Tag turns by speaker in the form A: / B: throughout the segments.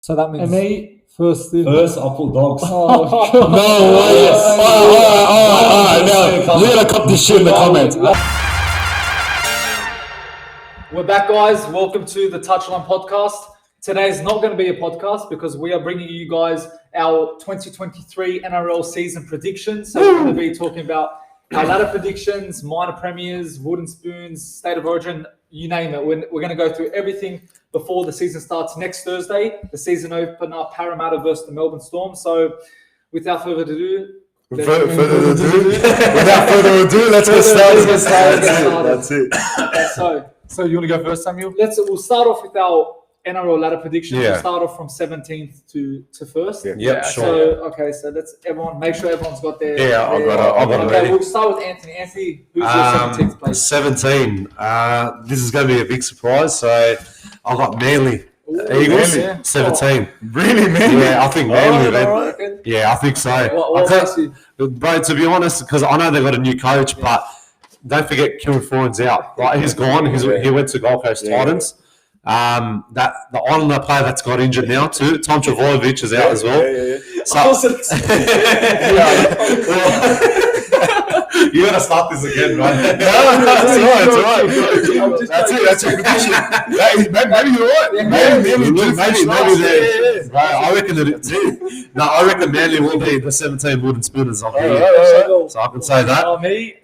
A: So that means
B: me
A: first.
C: First, I'll put dogs.
A: Oh,
B: No way. All right. Now, we're going to cop this shit in the comments.
A: We're back, guys. Welcome to the Touchline Podcast. Today is not going to be a podcast because we are bringing you guys our 2023 NRL season predictions. So we're going to be talking about our ladder predictions, minor premiers, wooden spoons, state of origin, you name it. We're going to go through everything before the season starts next Thursday. The season opener, Parramatta versus the Melbourne Storm. So without further ado, let's
B: get started.
C: That's it.
A: So you want to go first, Samuel? We'll start off with our NRL ladder predictions.
B: Yeah.
A: We'll start off from 17th to first.
B: Yep, sure.
A: So let's make sure everyone's got their.
B: Yeah, I've got it ready.
A: We'll start with Anthony. Anthony, who's your 17th place?
B: 17. This is going to be a big surprise. So I've got Manly. Eagles,
A: yeah.
B: 17.
C: Really, man?
B: Yeah, I think Manly.
A: All right.
B: Yeah, I think so.
A: What makes you?
B: Bro, to be honest, because I know they've got a new coach, but don't forget Kieran Foran's out. Like, he's gone. He went to Gold Coast Titans. That the Islander player that's got injured now too, Tom Travojevic is out as well. You gotta start this again, right?
C: That's right. That's your prediction. Maybe you're right.
B: Maybe. I reckon that. No, I reckon Manly will be the 17 wooden spooners of the year. So I can say that.
A: Me,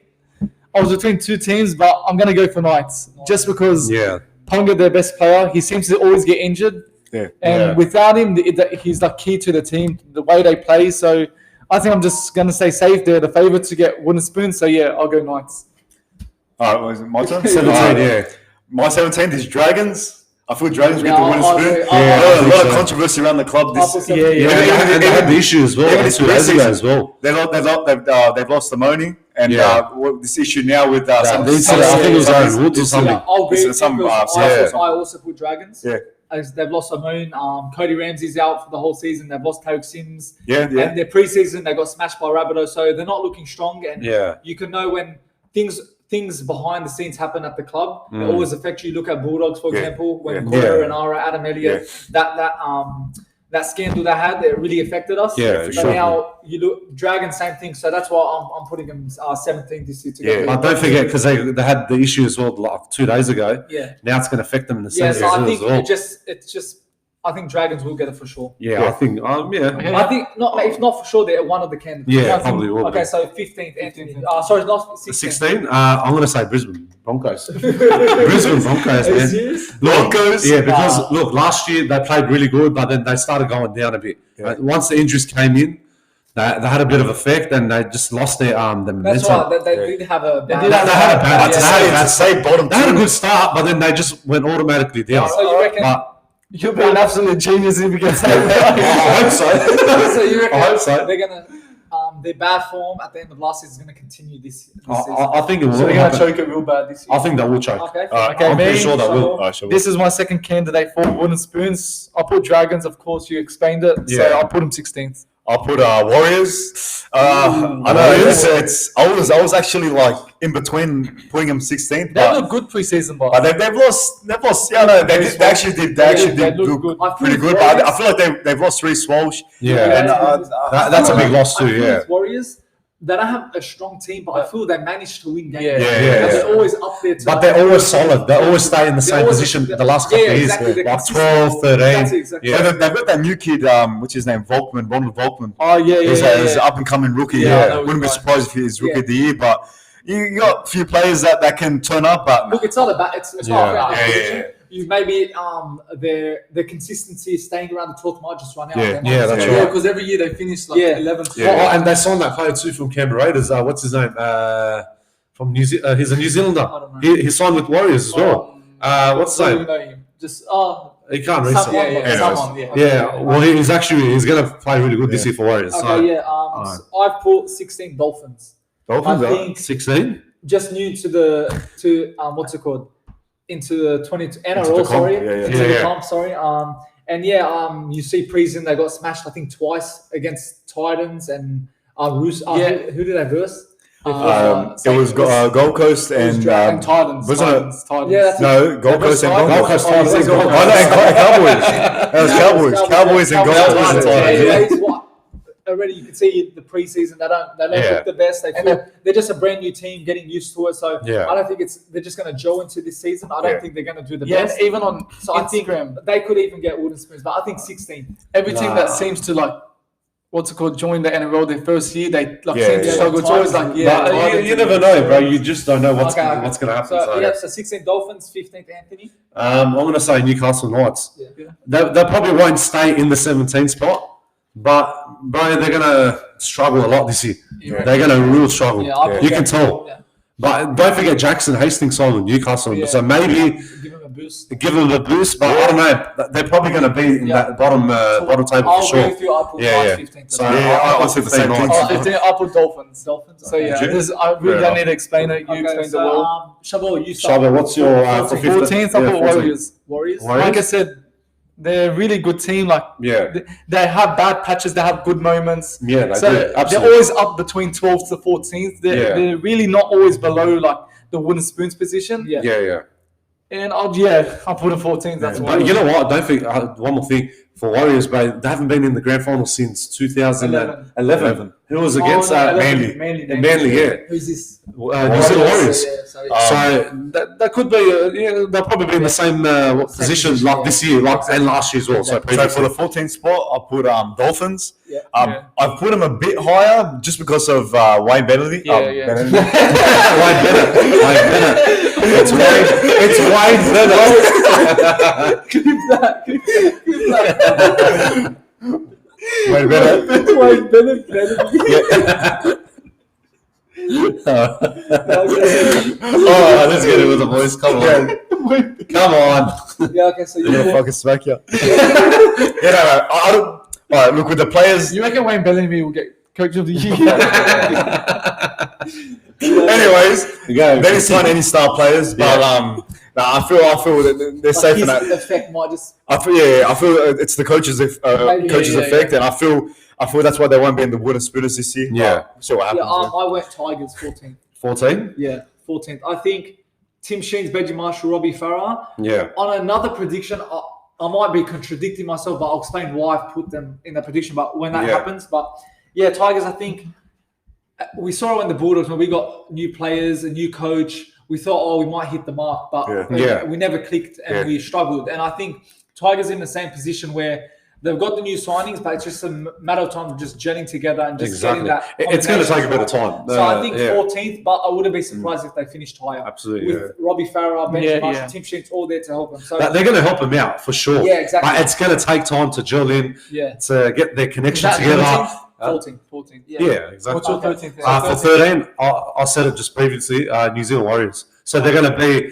A: I was between two teams, but I'm going to go for Knights just because.
B: Yeah.
A: Ponga, their best player, he seems to always get injured. And without him, he's the key to the team, the way they play. So I think I'm just going to stay safe. They're the favourite to get wooden spoon. So, yeah, I'll go Knights.
C: All right, was it my turn?
B: 17, yeah.
C: My 17th is Dragons. I feel Dragons will get the wooden spoon.
B: A
C: lot of controversy around the club.
B: And they had the issue as well. As well.
C: They've lost the money. And this issue now with
B: I think it was Aaron Woods or something.
A: I'll agree. I also put Dragons.
C: Yeah.
A: As they've lost Moon. Cody Ramsey's out for the whole season. They've lost Tarek Sims.
C: Yeah.
A: And their preseason, they got smashed by Rabbitoh. So they're not looking strong. And you can know when things behind the scenes happen at the club. It always affects you. Look at Bulldogs, for example, when Connor and Ara, Adam Elliott, that scandal they had, that really affected us.
B: Yeah,
A: but now you look Dragon, same thing. So that's why I'm putting them 17th this year together.
B: Yeah, but don't forget because they had the issue as well like 2 days ago.
A: Yeah.
B: Now it's going to affect them in the same.
A: Yeah, so I think
B: as well.
A: it's just. I think Dragons will get it for sure.
B: Yeah, I think.
A: I think if not for sure, they're one of the candidates.
B: Yeah, probably will.
A: Okay, so 15th, Anthony. Sorry, not 16th.
B: 16. I'm going to say Brisbane Broncos. Brisbane Broncos, man.
C: Broncos.
B: Yeah, because look, last year they played really good, but then they started going down a bit. Once the injuries came in, they had a bit of effect, and they just lost their momentum.
A: That's right. They did have a bad.
B: They had a bad.
C: They
B: had a good start, but then they just went automatically down.
A: So you reckon?
D: You'll be an absolute genius if you can say that.
B: I hope so.
A: So you reckon
B: I hope so.
A: They're gonna their bad form at the end of last season is going to continue this season?
B: I think it will.
D: So they're going to choke it real bad this year.
B: I think they will choke.
A: Okay.
B: I'm pretty sure they will.
D: This is my second candidate for wooden spoons. I'll put Dragons, of course. You explained it.
B: Yeah.
D: So I'll put them 16th.
C: I'll put Warriors. I know I was actually like in between putting them 16th.
D: They look good preseason,
C: but they've lost. Yeah, no, they actually did look pretty good. But I feel like they've lost Reece Walsh.
B: Yeah, and that's a big loss too. Yeah,
A: Warriors. They don't have a strong team, but I feel they managed to win games.
B: Yeah.
A: They're always up there.
B: But they're always solid. They always stay in the same position the last couple of years.
A: Exactly.
B: Like 12, 13.
A: Exactly.
B: Yeah.
C: They've got that new kid, which is named Ronald Volkman.
D: Oh, yeah.
C: He's an up-and-coming rookie.
D: Yeah.
C: Wouldn't be surprised if he's rookie of the year, but you got a few players that can turn up. But
A: look, it's not about it's not about
C: yeah.
A: You maybe their consistency is staying around the 12th mark just right now.
B: Yeah, that's right.
A: Because every year they finish like 11th.
B: Yeah. And they signed that player too from Canberra Raiders. What's his name? From New Zealand. He's a New Zealander.
A: I don't know.
B: He signed with Warriors as well. What's his name? He can't read
A: someone.
B: Yeah. Well, he's going to play really good this year for Warriors.
A: Okay, I've put 16 Dolphins.
C: Dolphins
A: I think
B: 16.
A: Just new to what's it called? Into the 20 NRL, sorry. Into the comp, sorry. You see preseason they got smashed I think twice against Titans and Roos. Who did they verse?
C: It was Gold Coast and
D: Titans.
C: wasn't it?
D: Titans.
A: Yeah, that's
C: No, Gold Coast and Gold
B: Gold
C: Coast.
B: Coast Titans.
C: Oh, no, and Cowboys. That was Cowboys and Gold
B: Cowboys.
C: Coast.
A: Anyways, already you can see the preseason. They don't look the best. They're just a brand new team getting used to it. So
B: Yeah.
A: I don't think they're just going to gel into this season. I don't think they're going to do the
D: Yeah,
A: best.
D: and even on
A: So I think
D: Instagram,
A: they could even get wooden spoons, but I think 16.
D: every team that seems to join the NRL their first year, they seem to struggle. It's always
B: But you never know, bro. You just don't know what's going to happen.
A: So 16 Dolphins, 15th Anthony.
B: I'm going to say Newcastle Knights.
A: Yeah.
B: They probably won't stay in the 17th spot, but bro, they're going to struggle a lot this year.
D: Yeah.
B: They're going to real struggle. You can tell.
A: Yeah.
B: But don't forget Jackson Hastings signed with Newcastle,
A: Yeah.
B: so maybe
A: Give them a boost.
B: give them a boost. But I don't know. They're probably going to be in that bottom table
A: I'll
B: for sure.
A: agree with you. I'll put
B: Yeah.
A: 15th.
B: So
C: I said the same thing.
D: 15, I put Dolphins.
A: So
D: Yeah,
C: Did you?
D: I really
C: Fair
D: don't need to explain it. You explained the world.
A: Shabal, you start.
B: Shabba, what's your for
D: 14th, I put Warriors.
A: Warriors.
D: Like I said, they're a really good team.
B: Yeah.
D: They have bad patches. They have good moments.
B: Yeah, they
D: So
B: do.
D: they're
B: Absolutely.
D: always up between 12th to 14th. They're really not always below the wooden spoons position.
A: Yeah.
B: Yeah.
D: And I'll put a 14th. That's why.
B: But you know what? I don't think one more thing for Warriors, bro. They haven't been in the grand final since 2011. Who was against Manly? Manly, yeah.
A: Who's this?
B: New Zealand Warriors.
A: Yeah,
B: So that could be. They'll probably be in the same position like this year, and last year as well. So
C: So for the 14th spot, I put Dolphins.
A: Yeah.
C: I've put them a bit higher just because of Wayne Bentley. Bentley.
B: Wayne Bennett. It's Wayne Bennett.
C: Wayne Bennett.
A: Wayne Bennett.
B: Oh, let's get it with the voice. Come on. Come on.
A: Yeah, okay, so
C: I'm gonna
A: you
C: fucking smack you. I don't. All right, look with the players.
D: You reckon Wayne Bellamy will get Coach of the Year?
C: Anyways, they didn't sign any star players, but I feel that they're safe in that.
A: effect might just.
C: I feel it's the coaches' effect, and I feel that's why they won't be in the wooden spooners this year.
B: Yeah.
C: So what
A: Yeah,
C: happens?
A: I went Tigers 14th.
B: 14?
A: Yeah, 14th. I think Tim Sheens, Benji Marshall, Robbie Farah.
B: Yeah.
A: On another prediction, I might be contradicting myself, but I'll explain why I've put them in the prediction. But when that happens, but yeah, Tigers. I think we saw it in the Bulldogs when we got new players, a new coach. We thought, we might hit the mark, but we never clicked and we struggled. And I think Tigers in the same position where they've got the new signings, but it's just a matter of time of just gelling together and just getting that.
B: It's going to take a bit of time.
A: So I think 14th, but I wouldn't be surprised if they finished higher.
B: Absolutely.
A: With Robbie Farah, Benji Marshall, Tim Sheens, all there to help them. So
B: they're going to help him out for sure.
A: Yeah, exactly.
B: But it's going to take time to gel in, to get their connection together.
A: 14th.
B: Yeah, exactly.
D: What's your 13th?
B: For 13, I said it just previously. New Zealand Warriors. So they're going to be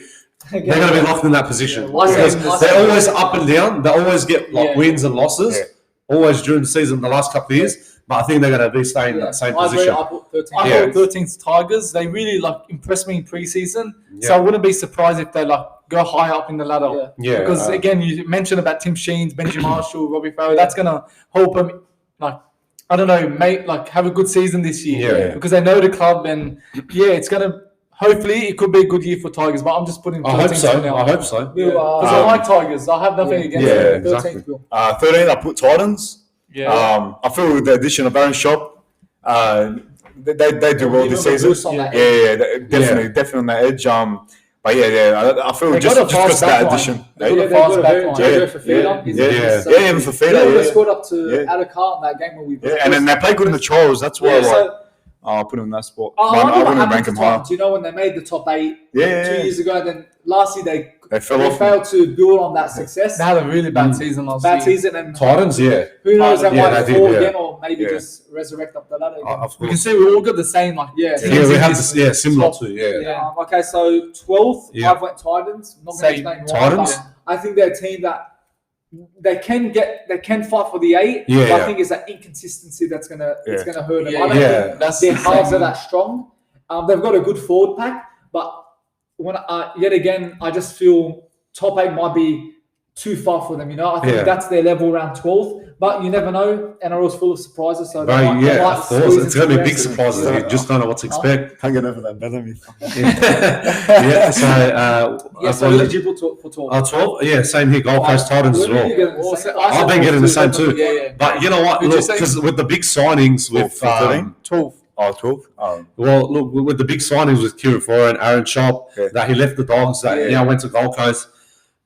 B: locked in that position because they're always up and down. They always get wins and losses, always during the season. The last couple of years, but I think they're going to be staying in that same position.
A: I put 13th.
D: I put 13th Tigers. They really impressed me in preseason, so I wouldn't be surprised if they go high up in the ladder.
B: Yeah.
D: Because again, you mentioned about Tim Sheens, Benji Marshall, Robbie Farah. That's gonna help them. I don't know, have a good season this year because they know the club and it's gonna. Hopefully, it could be a good year for Tigers, but I'm just putting 13th
B: I hope so.
D: now.
B: I hope so.
D: Because I like Tigers. I have nothing against them.
B: Exactly.
C: 13, I put Titans.
D: Yeah.
C: I feel with the addition of Aaron Shop, they do well this season. Definitely on that edge. But I feel just because of that addition.
A: Even
C: for Fafita.
A: They scored up to Adakar in that game when we.
C: And then they play good in the trials. That's why. I'll put him in that spot. I wouldn't rank him higher.
A: Do you know when they made the top 8 2
C: Yeah.
A: years ago? Then last year they
C: fell
A: failed to build on that success.
D: They had a really bad season last year.
A: Bad season and
B: Titans,
A: who knows, they might fall
B: did,
A: again or maybe just resurrect up the ladder again.
D: We can see we all got the same
B: we have this, similar to
A: Okay, so 12th, I've went Titans. Not going to explain why,
B: Titans.
A: but I think they're a team that they can fight for the 8.
B: Yeah,
A: but I think it's that inconsistency that's gonna hurt them. I don't think
D: their
A: halves are that strong. They've got a good forward pack, but when yet again, I just feel top 8 might be too far for them. I think that's their level around 12th. But you never know. NRL's full of surprises. So
B: of course. It's going to be big surprises. You just don't know what to expect.
C: Can't get over that Bellamy.
A: So eligible for 12.
B: 12? Yeah, same here. Gold Coast Titans as well. I've been getting the same too. But you know what? Look, because with the big signings with
C: 12. Oh, 12?
B: Well, look, with the big signings with Kieran Foran and Aaron Chop, that he left the Dogs, that now went to Gold Coast.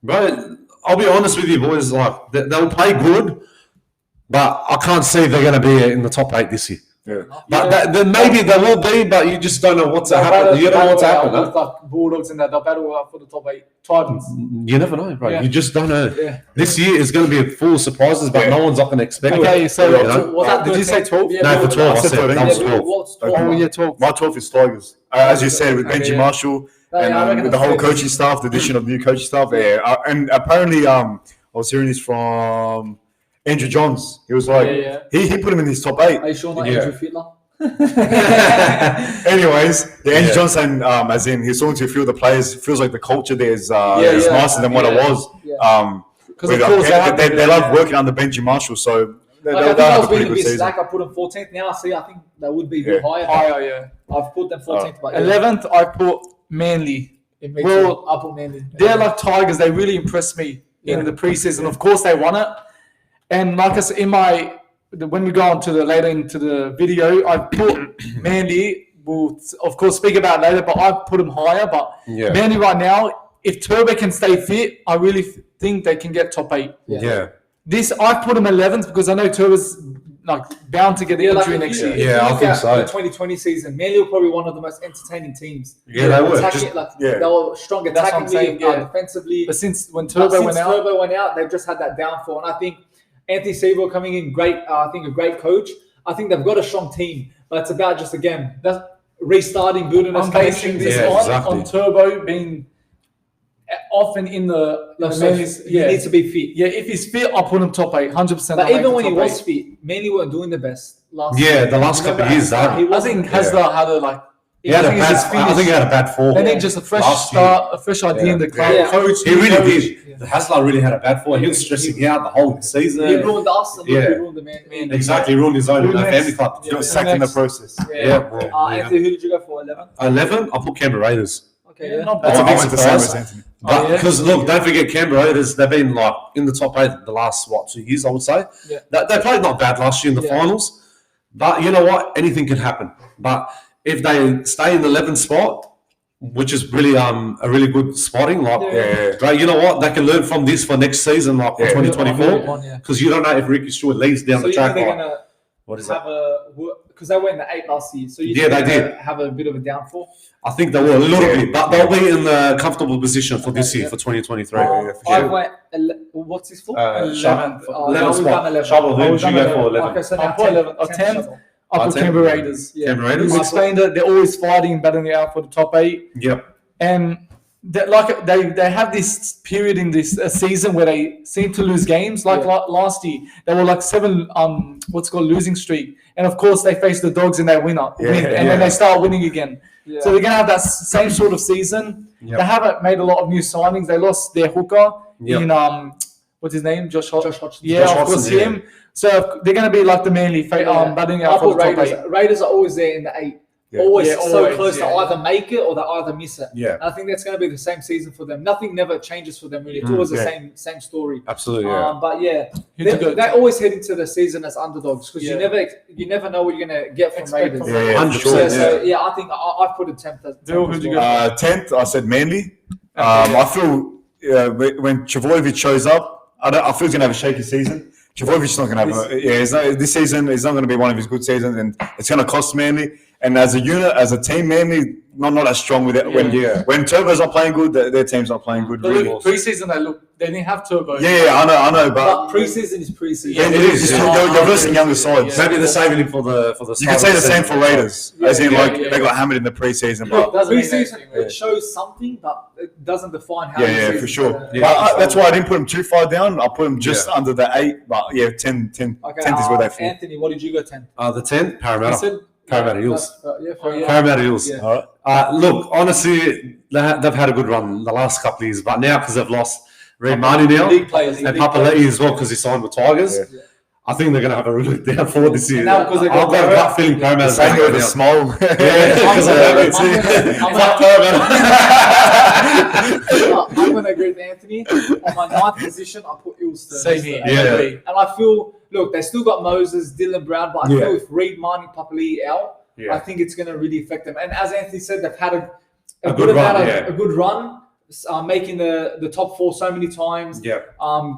B: Bro, I'll be honest with you, boys. Like they'll play good, but I can't see they're going to be in the top 8 this year.
C: Yeah.
B: But then maybe they will be, but you just don't know what's happening. You don't know what's happening.
D: Like Bulldogs and that, they'll battle out for the top 8. Titans.
B: You never know, bro.
D: Yeah.
B: You just don't know.
D: Yeah.
B: This year is going to be full of surprises, but no one's not going to expect it.
D: Okay, so
A: did you say 12?
B: No, for 12. I said that was 12.
A: What's 12?
D: Oh, yeah, 12.
C: My 12th is Tigers. As you said, with Benji Marshall and with the whole coaching staff, the addition of new coaching staff. And apparently, I was hearing this from Andrew Johns. He was like, he put him in his top 8.
A: Are you sure not Andrew Fittler?
C: Anyways, Andrew Johnson, as in he's talking to a few of the players, feels like the culture there is nicer than what it was. Because they love working under Benji Marshall, so they'll have a pretty good season.
A: I put them 14th now. I think that would be a bit higher. I've put them 14th. But
D: 11th, I put Manly.
A: Well, I put Manly.
D: They're like Tigers. They really impressed me in the preseason. Of course, they won it. And like I said, when we go on to later into the video, I put Manly. We'll of course speak about it later, but I put them higher. But Manly right now, if Turbo can stay fit, I really think they can get top 8. This I put them 11th because I know Turbo's like bound to get the injury next year.
B: Yeah, I think so.
A: The 2020 season, Manly were probably one of the most entertaining teams.
B: Yeah, they were.
A: They were strong attacking, defensively.
D: But since Turbo went
A: out, they've just had that downfall, and I think Anthony Seaver coming in great. I think a great coach. I think they've got a strong team, but it's about just that's restarting, building.
D: I'm basing this on Turbo being often in the
A: he needs to be fit.
D: Yeah, if he's fit, I'll put him top 8, 100%.
A: But even when he was fit, Manly weren't doing the best last.
B: Yeah, the last couple of years,
D: I think Hasler had a
B: I think he had a bad fall.
D: They need just a fresh start, a fresh idea in the club.
A: Yeah.
D: Coach,
B: he really did. Hasler really had a bad fall. He was stressing out the whole season.
A: He ruined us and he ruined the man.
B: Exactly, he ruined his own family club.
C: He was sacked in the process.
A: Anthony, who did you go for? 11?
B: 11? I put Canberra Raiders.
A: Okay,
D: not bad.
C: I went the same as Anthony.
B: Because look, don't forget Canberra Raiders. They've been in the top 8 the last 2 years, I would say.
A: Yeah.
B: They played not bad last year in the finals, but you know what? Anything can happen. But if they stay in the 11th spot, which is really a really good spotting, right? You know what? They can learn from this for next season, for 2024, because you don't know if Ricky Stewart leads down the track. What is that?
A: Because they were in the 8 last year, so
B: they did
A: have a bit of a downfall.
B: I think they were a little bit, but they'll be in the comfortable position for this year, for 2023.
A: I went. What's this for?
B: 11th.
A: 11th spot.
B: Shovel, who did you go for 11?
A: Okay, so
D: I
A: now
D: put 11 or 10. I put Canberra Raiders.
B: Canberra Raiders.
D: We explained it. They're always fighting, battling it out for the top 8.
B: Yep.
D: And they have this period in this season where they seem to lose games. Last year, they were 7 losing streak, and of course they face the Dogs and they win, and then they start winning again. Yeah. So they're gonna have that same sort of season. Yep. They haven't made a lot of new signings. They lost their hooker in what's his name, Josh Hodgson. Yeah, of course him. So they're gonna be like the Manly batting out for the top 8.
A: Raiders are always there in the 8. Always close to either make it or they either miss it.
B: Yeah.
A: And I think that's going to be the same season for them. Nothing never changes for them really. It's always the same story.
B: Absolutely.
A: But they always head into the season as underdogs because you never know what you're going to get from Raiders.
B: 100%.
A: So I think I put a 10th.
D: Bill, who'd you go?
C: 10th, I said Manly. I feel when Travojevic shows up, I feel he's going to have a shaky season. Travojevic's not going to have this season is not going to be one of his good seasons, and it's going to cost Manly. And as a unit, as a team, Manly not as strong with it. When Turbo's not playing good, their team's not playing good.
D: Really. Preseason, they didn't have Turbo.
C: Yeah, I know, but
A: preseason is preseason.
C: Yeah, it is. You're versing younger sides.
B: Maybe they're saving him for the.
C: You can say the same for Raiders, as in they got hammered in the preseason. But
A: preseason it shows something, but it doesn't define how.
C: Yeah, for sure. That's why I didn't put him too far down. I put him just under the 8. But 10 is where they fall.
A: Anthony, what did you go 10?
B: The 10, Parramatta. Parramatta Eels.
A: Parramatta
B: Eels. Look, honestly, they've had a good run the last couple of years, but now because they've lost Reed Marnie now,
A: League players.
B: and Papali'i as well because he signed with Tigers.
C: Yeah.
B: I think they're going to have a really down forward this year.
A: now because
B: I've
A: they got
B: got a gut feeling Parramatta's
C: Same
B: going
C: with
B: to
C: the
B: go down.
C: small.
B: Yeah, because
A: I'm going to agree with Anthony. On my ninth position, I put Ilston.
D: Same here.
B: Yeah.
A: And I feel, look, they still got Moses, Dylan Brown, but I feel if Reed Marnie, Papali'i out, I think it's going to really affect them. And as Anthony said, they've had a good run, making the top four so many times.
B: Yeah.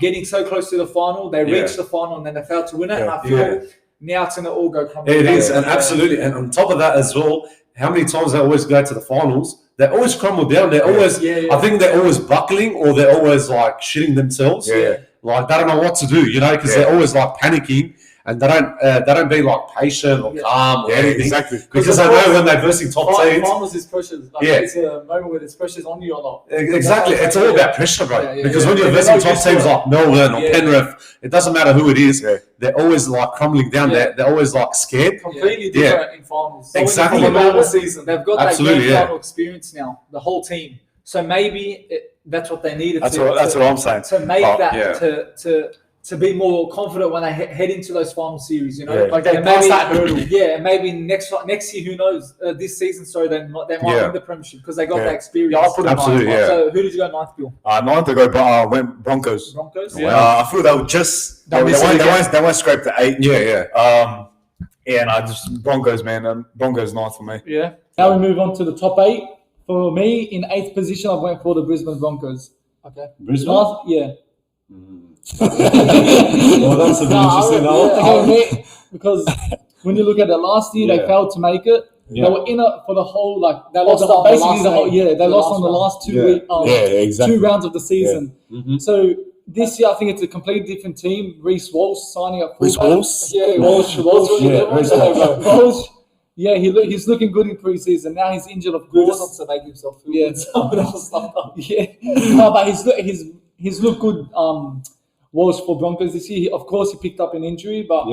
A: Getting so close to the final, they reached the final and then they failed to win it. And I feel now it's going to all go crumbling.
B: It is, and absolutely. And on top of that as well, how many times they always go to the finals, they always crumble down. They're always, I think they're always buckling or they're always like shitting themselves.
C: Yeah.
B: Like they don't know what to do, because they're always like panicking. And they don't be like patient or calm or anything.
C: Exactly.
B: Because I know when they're versing top teams.
D: Finals is pressures. It's a moment where there's pressures on you or not.
B: Exactly. It's all about pressure, bro. Because when you're
A: Yeah,
B: versing top teams like Melbourne or Penrith, it doesn't matter who it is.
C: Yeah.
B: They're always like crumbling down.
A: Yeah.
B: They're always like scared.
A: Completely different in finals. So
B: Exactly.
A: In the normal season, they've got
B: Absolutely,
A: that grand final experience now, the whole team. So maybe that's what they needed.
C: That's what I'm saying.
A: To make to be more confident when they head into those final series,
D: Like they pass that hurdle.
A: Yeah, maybe next year, who knows? This season, they might win the premiership because they got that experience.
D: Yeah, I'll put them
B: Absolutely,
D: ninth.
B: yeah.
A: So who did you go ninth, Bill?
C: Ninth I go, went Broncos.
A: Broncos.
C: I feel they were just they won't scrape the 8. And I just Broncos, man. Broncos ninth for me.
D: Yeah. Now we move on to the top 8. For me, in 8th position, I went for the Brisbane Broncos. Okay.
B: Brisbane?
D: Yeah.
B: Well, that's a bit interesting.
D: Because when you look at it, last year they failed to make it.
B: Yeah.
D: They were in it for the whole they
A: lost
D: lost
A: on the
D: basically
A: last
D: the whole
A: day.
D: they lost on the last 2
C: exactly.
D: 2 rounds of the season.
B: Mm-hmm.
D: So this year I think it's a completely different team. Reece Walsh signing up.
C: Reece Walsh?
D: Yeah, Walsh.
B: Walsh.
D: Yeah, he's looking good in preseason. Now he's injured, of course.
A: He doesn't to make himself feel
D: Yeah,
A: someone else not done.
D: Yeah, no, but he's looked good. Walsh for Broncos this year. Of course, he picked up an injury, but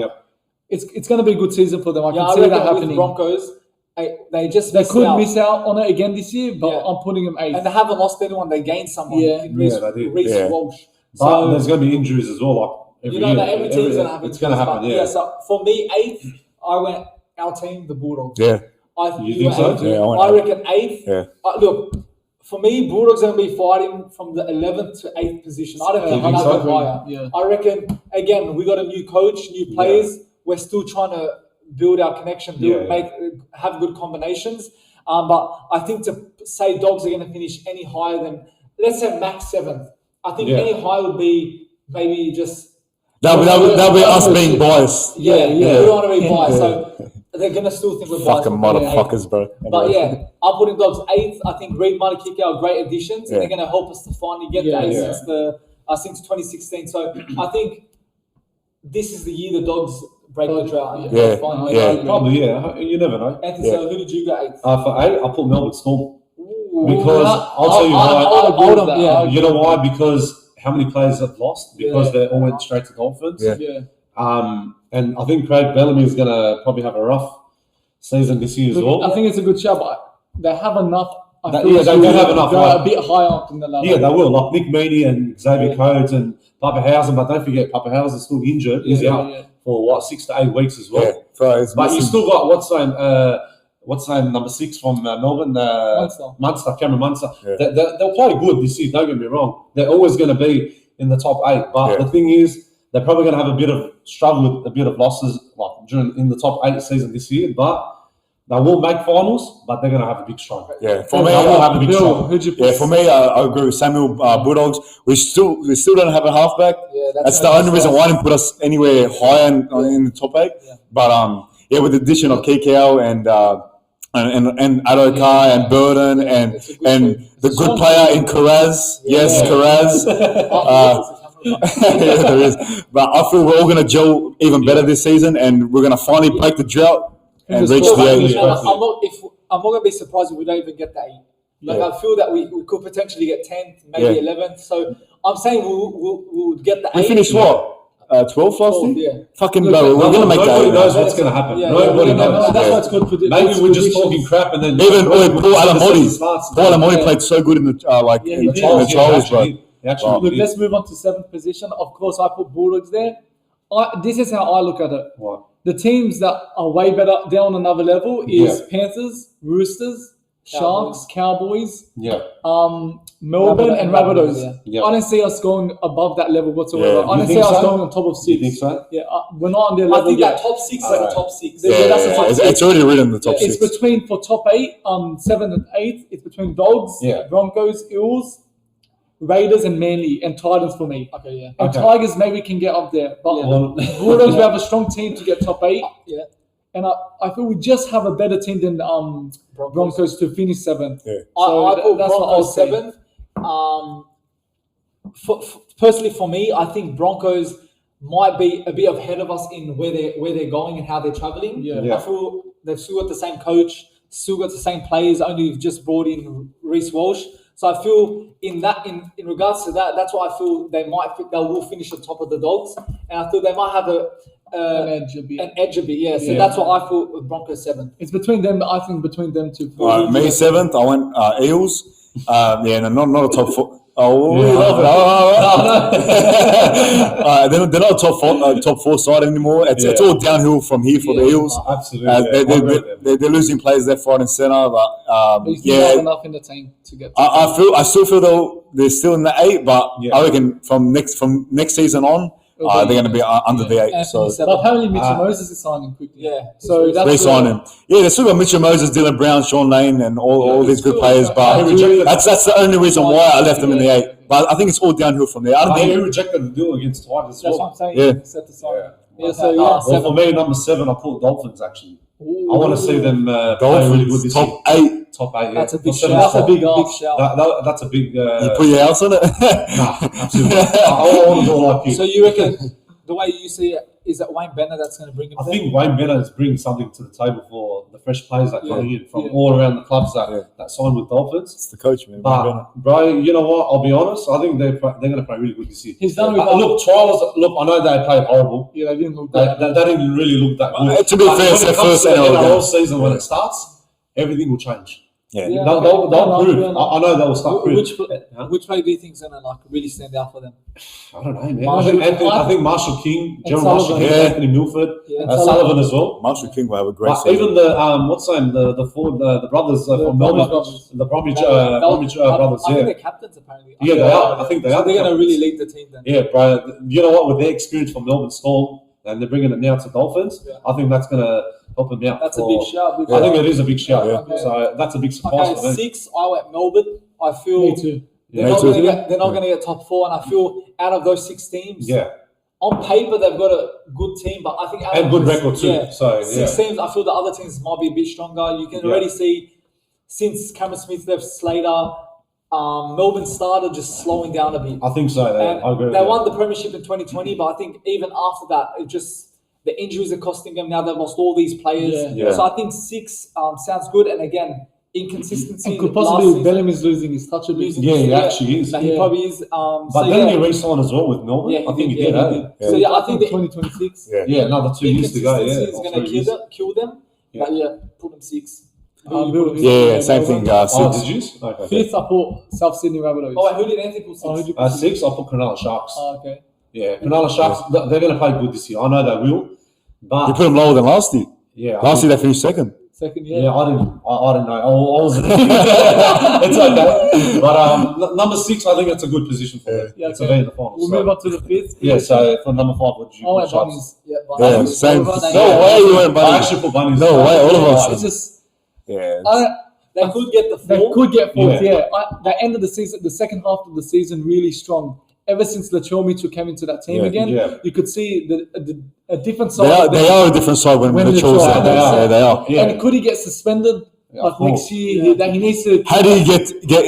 D: it's going to be a good season for them. I can see that happening.
A: With Broncos, they
D: could miss out on it again this year, but I'm putting them 8th.
A: And they haven't lost anyone. They gained someone.
B: they did.
A: Reece Walsh.
B: But there's going to be injuries as well. Like every year.
A: Every team's going to have
B: It's going to happen, yeah.
A: So for me, 8th, I went our team, the Bulldogs.
C: Yeah.
B: You think so?
C: Yeah,
A: I reckon 8th.
C: Yeah.
A: Look, for me, Bulldogs are going to be fighting from the 11th to 8th position. I don't know how much higher.
D: Yeah.
A: I reckon, again, we got a new coach, new players. We're still trying to build our connection, have good combinations. But I think to say Dogs are going to finish any higher than, let's say max 7th. I think any higher would be maybe just...
C: That'll be us being biased.
A: Yeah. We don't want to be biased. So they're going to still think we're biased.
C: Fucking motherfuckers, bro.
A: But I'm putting Dogs 8th. I think Reed Marnie kick out great additions, and they're going to help us to finally get the 8th since 2016. So I think this is the year the Dogs break the drought.
B: Probably, You never know.
A: Anthony, so who did you go 8th?
B: For 8, I put Melbourne Storm. Because I'll tell you why. You know why? Because how many players have lost? Because they all went straight to Dolphins. And I think Craig Bellamy is going to probably have a rough season this year as well.
D: I think it's a good shout, but they have enough.
B: They will have enough.
D: Go a bit higher up in the level.
B: Yeah, they will. Like Nick Meaney and Xavier Coates and Papahausen, but don't forget Papahausen is still injured. He's out for 6 to 8 weeks as well. But you still got what's name number 6 from Melbourne? Munster, Cameron Munster. They'll play good this year. Don't get me wrong. They're always going to be in the top 8. But the thing is, they're probably going to have a bit of struggle with a bit of losses in the top 8 season this year. But they will make finals, but they're going to have a big struggle.
C: Yeah, for me,
D: for me,
C: I agree with Samuel. Bulldogs. We still don't have a halfback. That's the only reason why I didn't put us anywhere higher in the top 8. But with the addition of KKL and Adokar and Burden and the good player in Karaz. Yes, Karaz. There is. But I feel we're all going to gel even better this season, and we're going to finally break the drought and reach the 8.
A: I'm not going to be surprised if we don't even get the 8. I feel that we could potentially get 10th, maybe 11th. So I'm saying we'll get the 8.
C: We finished what? 12th last year?
A: Yeah.
C: Fucking bro, we're going to make that.
B: Nobody knows what's going to happen. Nobody knows.
D: That's why it's called
B: Maybe we're just talking crap and then...
C: Even Paul Alamoti played so good in the in the trials, bro.
E: Actually,
D: Look, let's move on to 7th position. Of course, I put Bulldogs there. This is how I look at it.
E: What?
D: The teams that are way better, they're on another level, is Panthers, Roosters, Sharks, Cowboys, Melbourne, and Rabbitohs.
E: Yeah.
D: I don't see us going above that level whatsoever.
C: Yeah.
D: I don't see
E: think
D: us
E: so?
D: going on top of 6.
E: You think so?
D: Yeah, we're not on their level
A: I think
D: yet.
A: that top 6 is the top 6.
D: That's the top 6.
C: It's already written in the top
D: It's
C: 6.
D: between, for top 8, 7 and 8, it's between Dogs, Broncos, Eels, Raiders, and Manly, and Titans for me.
A: Okay, yeah.
D: And
E: Okay.
D: Tigers maybe can get up there. But
E: Well,
D: Bulldogs, we have a strong team to get top 8.
A: Yeah.
D: And I feel we just have a better team than Broncos to finish 7th.
C: Yeah.
D: So
A: I put
D: that's what I
A: Broncos
D: would say.
A: 7th. Personally, for me, I think Broncos might be a bit ahead of us in where they're going and how they're traveling.
D: Yeah.
A: I feel they've still got the same coach, still got the same players. Only just brought in Reece Walsh. So I feel in regards to that, that's why I feel they will finish at the top of the Dogs, and I feel they might have
D: An edge a bit.
A: an edge a bit. Yeah. So
D: Yeah.
A: that's what I feel with Broncos 7th.
D: It's between them. I think between them two.
C: Me 7th. I went Eels. Not a top 4. They're not a top 4 side anymore. It's all downhill from here for the Eels.
E: absolutely.
C: They're losing players left, right, and centre. But
D: But you still have enough in the tank to get.
C: I still feel they're still in the 8. But I reckon from next season on, they're going to be under the 8. So
D: But apparently Mitchell Moses is signing quickly.
A: Yeah.
D: So that's
C: they sign him. Yeah, they still got Mitchell Moses, Dylan Brown, Sean Lane, and all these good players. But that's the only reason why I left them in the 8. But I think it's all downhill from there. I don't
E: He
C: think.
E: rejected the deal against Tigers as
D: That's what
E: well.
D: I'm saying.
C: Yeah.
D: Set the sign.
E: Yeah.
D: So
E: Well, for me, number 7, I put Dolphins actually. I want to see them play really good
C: Dolphins
E: this
C: top
E: year.
C: 8.
E: Top 8, yeah.
A: That's a big
E: For
A: shout. That's a
E: 7
A: big
E: spot.
A: shout.
E: That's a big.
C: You put your house on it.
E: Nah, absolutely. I want to do like you.
A: So you reckon the way you see it is that Wayne Bennett that's going to bring him
E: I
A: there?
E: think Wayne Bennett is bringing something to the table for the fresh players that are coming in from
D: Yeah.
E: all around the clubs that sign with Dolphins.
C: It's the coach, man.
E: But, bro, you know what? I'll be honest. I think they're going to play really good this year.
D: He's done with
E: Look, trials. Look, I know they played horrible.
D: Yeah, they didn't look
E: They
D: that.
E: didn't really look that good.
C: To be
E: But
C: fair,
E: when
C: it's
E: it
C: their
E: comes
C: first
E: to the
C: NRL
E: NRL
C: game.
E: season when it starts, everything will change.
C: Yeah.
D: Yeah.
E: They'll
D: Okay.
E: prove. I know they'll start proving.
A: Which player do you think is going to really stand out for them?
E: I don't know, man.
D: Marshall-
E: I think Marshall King,
D: And
E: Gerald Marshall
D: Sullivan.
E: King,
C: Yeah.
E: Anthony Milford,
A: Yeah.
E: Sullivan as well.
C: Marshall King will have a great
E: But
C: season.
E: even the what's the name, the brothers from Melbourne,
D: brothers.
E: the Bromwich
A: I
E: brothers.
A: think
E: Yeah,
A: they're captains apparently.
E: Yeah, they are. I think they
A: So
E: are
A: they're going to
E: captains.
A: really lead the team then.
E: yeah, bro. You know what? With their experience from Melbourne Storm, and they're bringing it now to Dolphins,
A: Yeah.
E: I think that's going to help them out.
A: That's a big shout.
E: I think it is a big shout.
C: Yeah.
E: So that's a big surprise
A: Okay,
E: for them.
A: 6, I went Melbourne. I feel
D: Me too.
A: they're
C: Me
A: not
C: too.
A: going to get top 4, and I feel out of those 6 teams,
E: Yeah,
A: on paper they've got a good team, but I think out
E: and
A: of
E: good
A: this-
E: record too.
A: Yeah,
E: So
A: 6 teams, I feel the other teams might be a bit stronger. You can
E: Yeah.
A: already see since Cameron Smith left Slater, Melbourne started just slowing down a bit.
E: I think so.
A: And
E: I agree. With
A: they
E: that.
A: won the premiership in 2020, but I think even after that, it just the injuries are costing them. Now they've lost all these players,
E: Yeah.
A: so I think 6 sounds good. And again, inconsistency.
D: And could
A: last
D: possibly
A: season,
D: Bellamy's losing his touch a bit.
A: losing
E: Yeah,
A: his-
E: he actually is.
A: that he
D: Yeah.
A: probably is.
E: But
A: so
E: then
A: yeah,
E: he re-signed as well with Melbourne.
A: yeah,
E: I think he did.
A: yeah,
E: eh?
A: he did. So yeah, I think the
D: 2026.
E: Yeah, another 2 years to go. Yeah,
A: inconsistency is
E: or
A: going
E: 3
A: to
E: years.
A: kill them.
E: Yeah.
A: But yeah, put them 6.
C: Yeah, same thing.
E: Oh,
C: 6.
E: did you? Okay.
D: 5th, I put South Sydney Rabbitohs.
A: Oh, wait, who did Anthony put 6?
D: Oh, who did you put
E: 6, I'll put Cronulla Sharks.
D: okay.
E: Yeah, Cronulla Sharks, they're going to play good this year. I know they will. But
C: You put them lower than last year.
E: yeah,
C: Last year they finished second.
D: Second
E: yeah,
D: year.
E: I didn't know. I wasn't. It's okay. But number 6, I think it's a good position for them.
D: Yeah,
E: It's
D: okay.
E: a V in the final.
D: We'll
E: so.
D: move on to the 5th.
E: Yeah, so for number 5, what did you
D: Oh,
E: put?
D: and
E: Sharks?
D: Bunnies.
A: Yeah, but
C: Yeah, same.
A: Bunnies.
C: No way you went
E: I
C: Bunnies.
E: actually put Bunnies.
C: No way, all of us.
D: It's just
C: Yeah.
A: They could get the
D: they
A: 4.
D: could get 4th.
E: Yeah.
D: Yeah, they ended the season, the second half of the season, really strong. Ever since Lachomichu came into that team
C: Yeah.
D: again,
E: Yeah.
D: you could see a different side.
C: They are,
D: of
C: they
D: them.
C: are a different side when
D: When
C: the
D: they
C: chose
D: try.
C: that.
D: They are.
C: Yeah, they are.
E: Yeah.
D: And could he get suspended? Like next year, he needs to.
C: How do he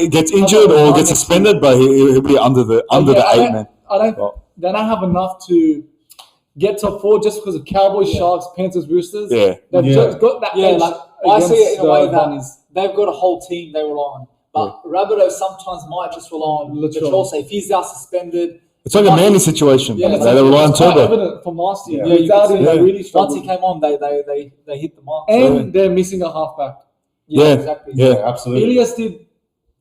C: get injured or get suspended? But he'll be under the
D: I
C: 8,
D: don't-
C: man.
D: I don't.
C: Well.
D: They don't have enough to get top 4 just because of Cowboys, Sharks, Panthers, Roosters.
C: Yeah.
D: They've
E: Yeah.
D: just got that.
A: Yeah,
D: edge
A: like I see it in a way
D: against,
A: that
D: Bunnies.
A: they've got a whole team they rely on. But Rabbitohs sometimes might just rely on
D: Latrell.
A: Latrell. If he's out suspended,
C: It's like a Manly situation.
A: Yeah,
C: they rely on
D: It's quite
C: Turbo.
D: evident from last year.
E: Yeah.
D: Without him, they really
A: once
D: struggled.
A: he came on, they hit the mark.
D: And they're missing a halfback.
C: Yeah,
A: exactly.
C: yeah.
E: absolutely.
D: Ilias did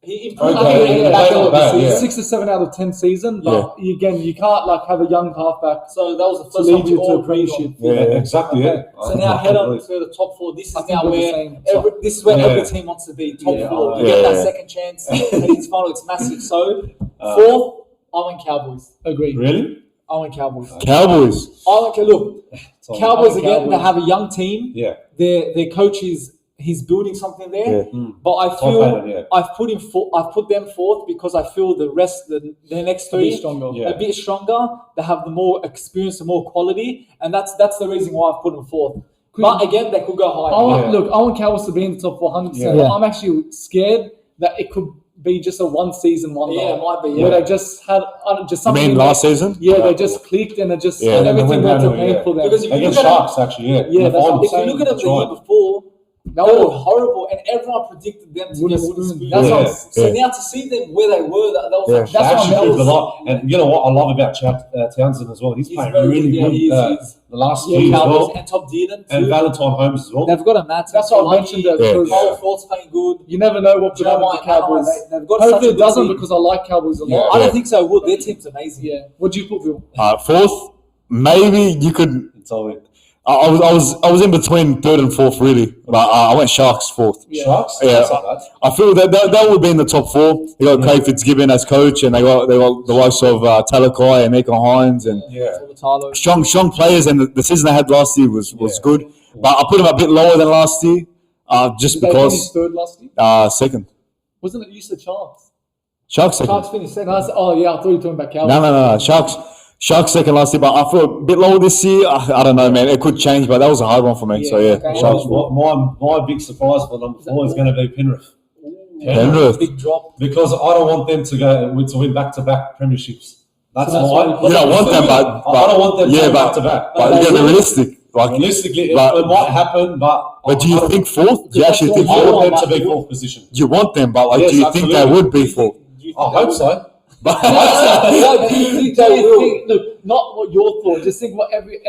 D: He improved
E: Okay,
D: back
E: yeah,
D: end of the
E: yeah.
D: season. 6 or 7 out of 10 season. But again, you can't like have a young halfback.
A: So that was the
D: to
A: first time
D: lead
A: we
D: you to
A: all
D: a
A: agreed
D: premiership.
A: on.
E: Exactly.
A: Okay.
E: Yeah.
A: So now head on to the top 4. This is
D: I think
A: now
D: we're the
A: where
D: same.
A: this is where
E: Yeah.
A: every team wants to be. Top
D: Yeah.
A: 4. You
B: Yeah.
A: get that second chance. It's final. It's massive. So 4th, I went Cowboys.
D: Agree.
E: Really?
A: I went Cowboys.
B: Cowboys.
A: I went. Look, Cowboys
D: I went
A: again. They
D: Cowboys.
A: have a young team.
E: Yeah.
A: Their coach he's building something there. But I
E: Top
A: feel
E: eight, yeah.
A: I've put them 4th because I feel the next
D: A bit
A: 3
D: stronger.
E: Yeah.
A: a bit stronger. They have the more experience, the more quality, and that's the reason why I've put them 4th. But again, they could go higher.
E: Yeah.
D: Look, I want Cowboys to be in the top 400%.
E: Yeah.
D: But I'm actually scared that it could be just a one-season wonder.
A: Yeah, it might be.
D: Where
A: Yeah.
D: they just had just
B: You
D: something.
B: mean last season?
D: Yeah, they just clicked and it just
B: Yeah.
D: and
E: And
D: everything
E: they went
D: went to
E: down,
D: pain for them.
A: Because if you
E: Against
A: look at
E: Sharks, actually, yeah.
D: Yeah,
E: In the
D: that's what I'm
E: finals.
A: If you look at them
E: That's
A: the year
E: right.
A: before,
D: That
A: they were
D: was-
A: horrible, and everyone predicted them to
D: Wooden
A: get wooden
D: spoon.
A: spoon.
D: That's
E: what I'm-
A: So now to see them where they were, that was
B: Yeah.
A: like,
E: They
A: that's
E: actually
A: what
E: proved a
A: was.
E: lot. And you know what I love about Townsend as well? He's playing
A: very
E: really
A: good,
E: good
A: yeah, he's-
E: the last
A: Yeah,
E: few as
A: Cowboys
E: well.
A: and Top Dearden
E: And
A: too.
E: Valentine Holmes as well.
A: They've got a Matt.
D: That's what I mentioned that because
A: Cole Ford's playing good.
D: you never know what could
A: Joe
D: happen
A: White,
D: with the Cowboys.
A: they've got such
D: Hopefully
A: a
D: it
A: good
D: doesn't
A: team.
D: because I like Cowboys a lot.
A: I don't think so. Well, their team's amazing.
D: Yeah. What do you put, Bill?
B: 4th. Maybe you could.
E: It's all right.
B: I was in between 3rd and 4th really, but I went Sharks 4th.
D: Yeah.
E: Sharks?
B: Yeah.
E: That's not bad.
B: I feel that would be in the top 4. They got Craig Fitzgibbon as coach, and they got the likes of Talakai and Mika Hines and
E: Yeah.
B: strong players. And the season they had last year was good, but I put them a bit lower than last year, just
D: They finished
B: because
D: 3rd last year.
B: 2nd.
D: Wasn't it? You said Sharks.
B: Sharks 2nd.
A: Sharks finished second.
D: Oh yeah, I thought you were talking about Cowboys.
B: No. Sharks 2nd last year, but I feel a bit lower this year. I don't know, man. It could change, but that was a hard one for me. So yeah,
A: okay.
B: Sharks.
E: My big surprise for number 4 is going to be Penrith.
B: Penrith.
A: Big drop.
E: Because I don't want them to win back-to-back premierships. That's why.
B: You don't want them, but
E: I don't want them to win back-to-back.
B: But you gotta be realistic. Like,
E: Realistically,
B: but-
E: it might happen, but
B: do you think 4th? Do you actually think
E: I
B: 4th?
E: want them to be 4th position.
B: You want them, but like,
E: Yes,
B: do you think they
E: absolutely.
B: would be 4th?
E: I hope so.
A: No, do you think they will? Look, not what your thought. Just think what every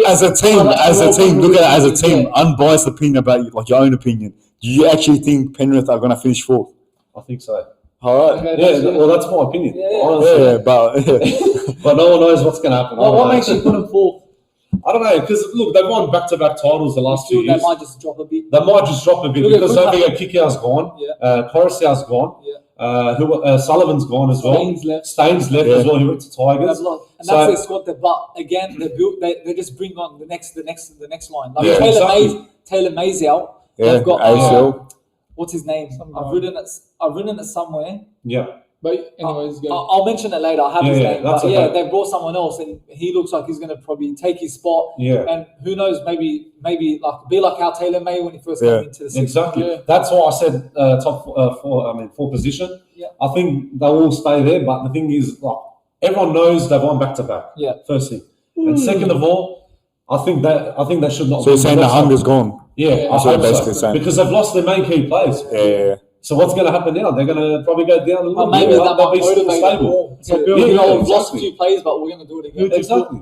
B: As a team, look at it as a team. Unbiased opinion about you, like your own opinion. Do you actually think Penrith are going to finish 4th?
E: I think so.
B: All right.
E: Yeah, well, that's my opinion.
A: Yeah.
E: Honestly.
B: Yeah, but
E: But no one knows what's going to happen.
A: What makes you put them 4th?
E: I don't know, because look, they've won back-to-back titles the last 2
A: They
E: years.
A: might just drop a bit.
E: They might just drop a bit
A: Look at
E: because don't
A: Quinton.
E: forget Kickout's gone,
A: Yeah.
E: Coruscant's gone, Sullivan's gone as well.
A: Staines left.
E: As well. He went to Tigers.
A: And that's
E: So-
A: their squad there. But again, they just bring on the next line. Like
B: Yeah,
A: Taylor May's out.
B: yeah,
A: They've got
B: ACL.
A: what's his name? I've written it somewhere.
E: Yeah.
D: But anyways, go.
A: I'll mention it later. I have his
E: Yeah,
A: name.
E: that's
A: But
E: okay.
A: they brought someone else, and he looks like he's going to probably take his spot.
E: Yeah.
A: And who knows? Maybe like be like how Taylor May when he first
B: Yeah.
A: came into the system.
E: Exactly.
D: Yeah.
E: That's why I said top 4. I mean 4 position.
A: Yeah.
E: I think they will stay there, but the thing is, like everyone knows they've won back-to-back.
A: Yeah.
E: First thing, and second of all, I think they should not.
B: So you're
E: be
B: saying the
E: next
B: hunger's
E: one.
B: gone?
E: Yeah,
B: That's
E: I
B: what
E: hope
B: I'm basically
E: so.
B: saying.
E: Because they've lost their main key players.
B: Yeah.
E: So what's going to happen now? They're going to probably go down a little
A: But maybe
E: bit.
A: that
E: They'll
A: might
E: be still
A: motivate them
E: stable.
A: more.
D: So
A: To,
D: Bill,
A: we've lost a
E: exactly.
A: few players, but we're going to do it again.
E: Exactly.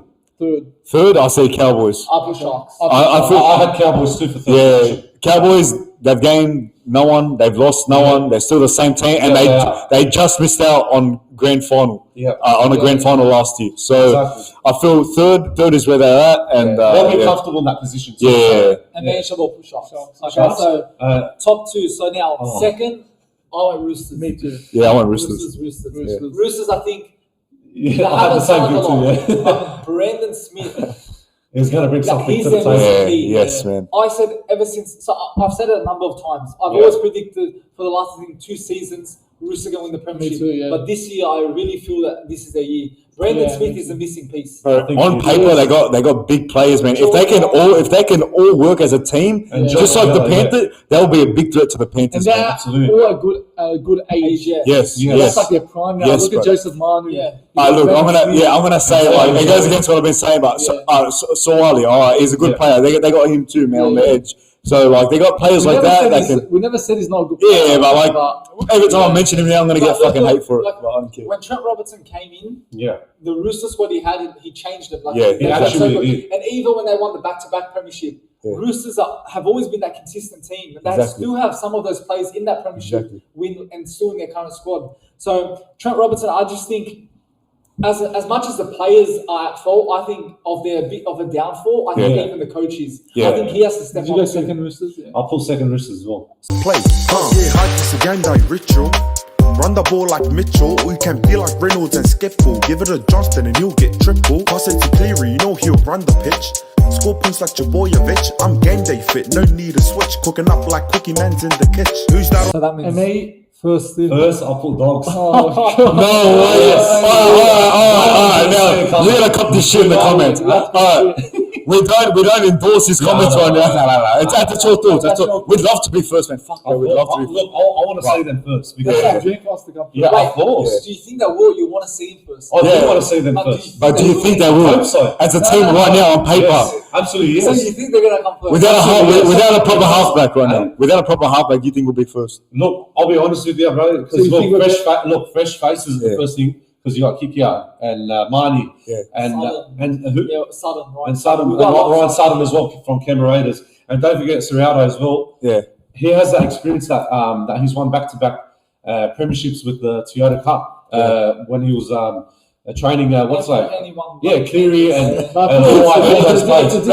D: Third.
B: I say Cowboys.
A: I put Sharks.
B: I feel-
E: I had Cowboys 2 for 3.
B: Yeah, Cowboys. They've gained no one. They've lost no one. They're still the same team, and
E: Yeah,
B: they just missed out on grand final.
E: Yeah.
B: On a grand final last year. So
E: Exactly.
B: I feel third is where they're at, and
E: They'll be
B: yeah.
E: comfortable in that position too.
B: Yeah.
A: And then Shabbat put Sharks. Okay,
E: Sharks?
A: so top 2. So now
E: Oh.
A: second, I went Roosters.
D: Me too.
B: Yeah, I want Roosters.
A: Roosters. Roosters, I think.
E: Yeah, I had the same thing too. Yeah.
A: Brandon Smith.
E: He's going to bring something
A: he's
E: to the
A: their
E: table.
B: Yeah,
A: key,
B: yes, man.
A: I said ever since, so I've said it a number of times. I've
E: Yeah.
A: always predicted for the last, I think, 2 seasons, Roosters going to win the Premiership.
D: too, yeah.
A: But this year, I really feel that this is their year. Brandon
D: Yeah,
A: Smith
D: me
A: is the missing piece.
E: think
B: On
E: he
B: paper,
E: is.
B: they got big players, man. If they can all work as a team,
E: And
B: just
E: gel
B: like the
E: together,
B: Panther, they'll be a big threat to the
D: And
B: Panthers.
D: they're
B: Man.
E: absolutely.
D: all a good age.
A: Yeah.
B: Yes,
E: Yeah.
B: yes.
D: That's like their prime now.
B: Yes,
D: Look
B: bro.
D: at Joseph Manu.
A: Yeah.
B: Look, I'm gonna say like it goes against what I've been saying, but
A: Yeah.
B: Sawali, all right, he's a good
E: Yeah.
B: player. They got him too, man, on the
D: Yeah.
B: edge. So like they got players like that that can.
D: We never said he's not a good
B: Yeah,
D: player.
B: but like every time I mention him now, I'm gonna get fucking hate for it.
A: Like,
B: But I don't care.
A: when Trent Robertson came in,
E: Yeah.
A: the Rooster squad he had, he changed it. Like,
B: Yeah,
A: they
B: he
A: got
E: actually
A: so good.
E: did.
A: And even when they won the back-to-back Premiership, Roosters have always been that consistent team. And they still have some of those players in that premiership win and still in their current squad. So Trent Robertson, I just think, as much as the players are at fault, I think of their bit of a downfall. I think even the coaches. I think he has to step up.
D: Did you go second Roosters? Yeah.
E: I'll pull second Roosters as well.
F: Play, yeah, high kiss again, that ritual. Run the ball like Mitchell, or you can be like Reynolds and Skiffle. Give it a Johnston and you'll get triple. Pass it to Cleary, you know he'll run the pitch. Score points like Jabojevic. I'm game day fit, no need a switch. Cooking up like Cookie Man's in the kitchen. Who's that?
D: So that means MA first.
E: First, I'll pull Dogs.
B: No way. Alright, now you're gonna cop this shit in the comments. Alright. We don't endorse his comments right now. No. That's your thoughts. We'd love to be first, man. Fuck, we'd love to be.
E: Look, I want to say them first because
A: Yeah, of course. Do you think that you want to see him first?
E: I do want to see them first.
B: But do you think they will?
E: I hope so.
B: As a team right now on paper.
E: Yes, absolutely, yes.
A: So you think they're gonna come first?
B: Without a proper halfback right now. Without a proper halfback, you think we'll be first?
E: Look, I'll be honest with you, bro. Because fresh faces is the first thing. Because you got Kikia and Marnie and who?
A: Yeah, Sutton, right?
E: And Sutton, and Ryan Sutton as well from Canberra Raiders. And don't forget Serrao as well.
B: Yeah.
E: He has that experience that he's won back-to-back premierships with the Toyota Cup when he was training. Cleary and all those players. It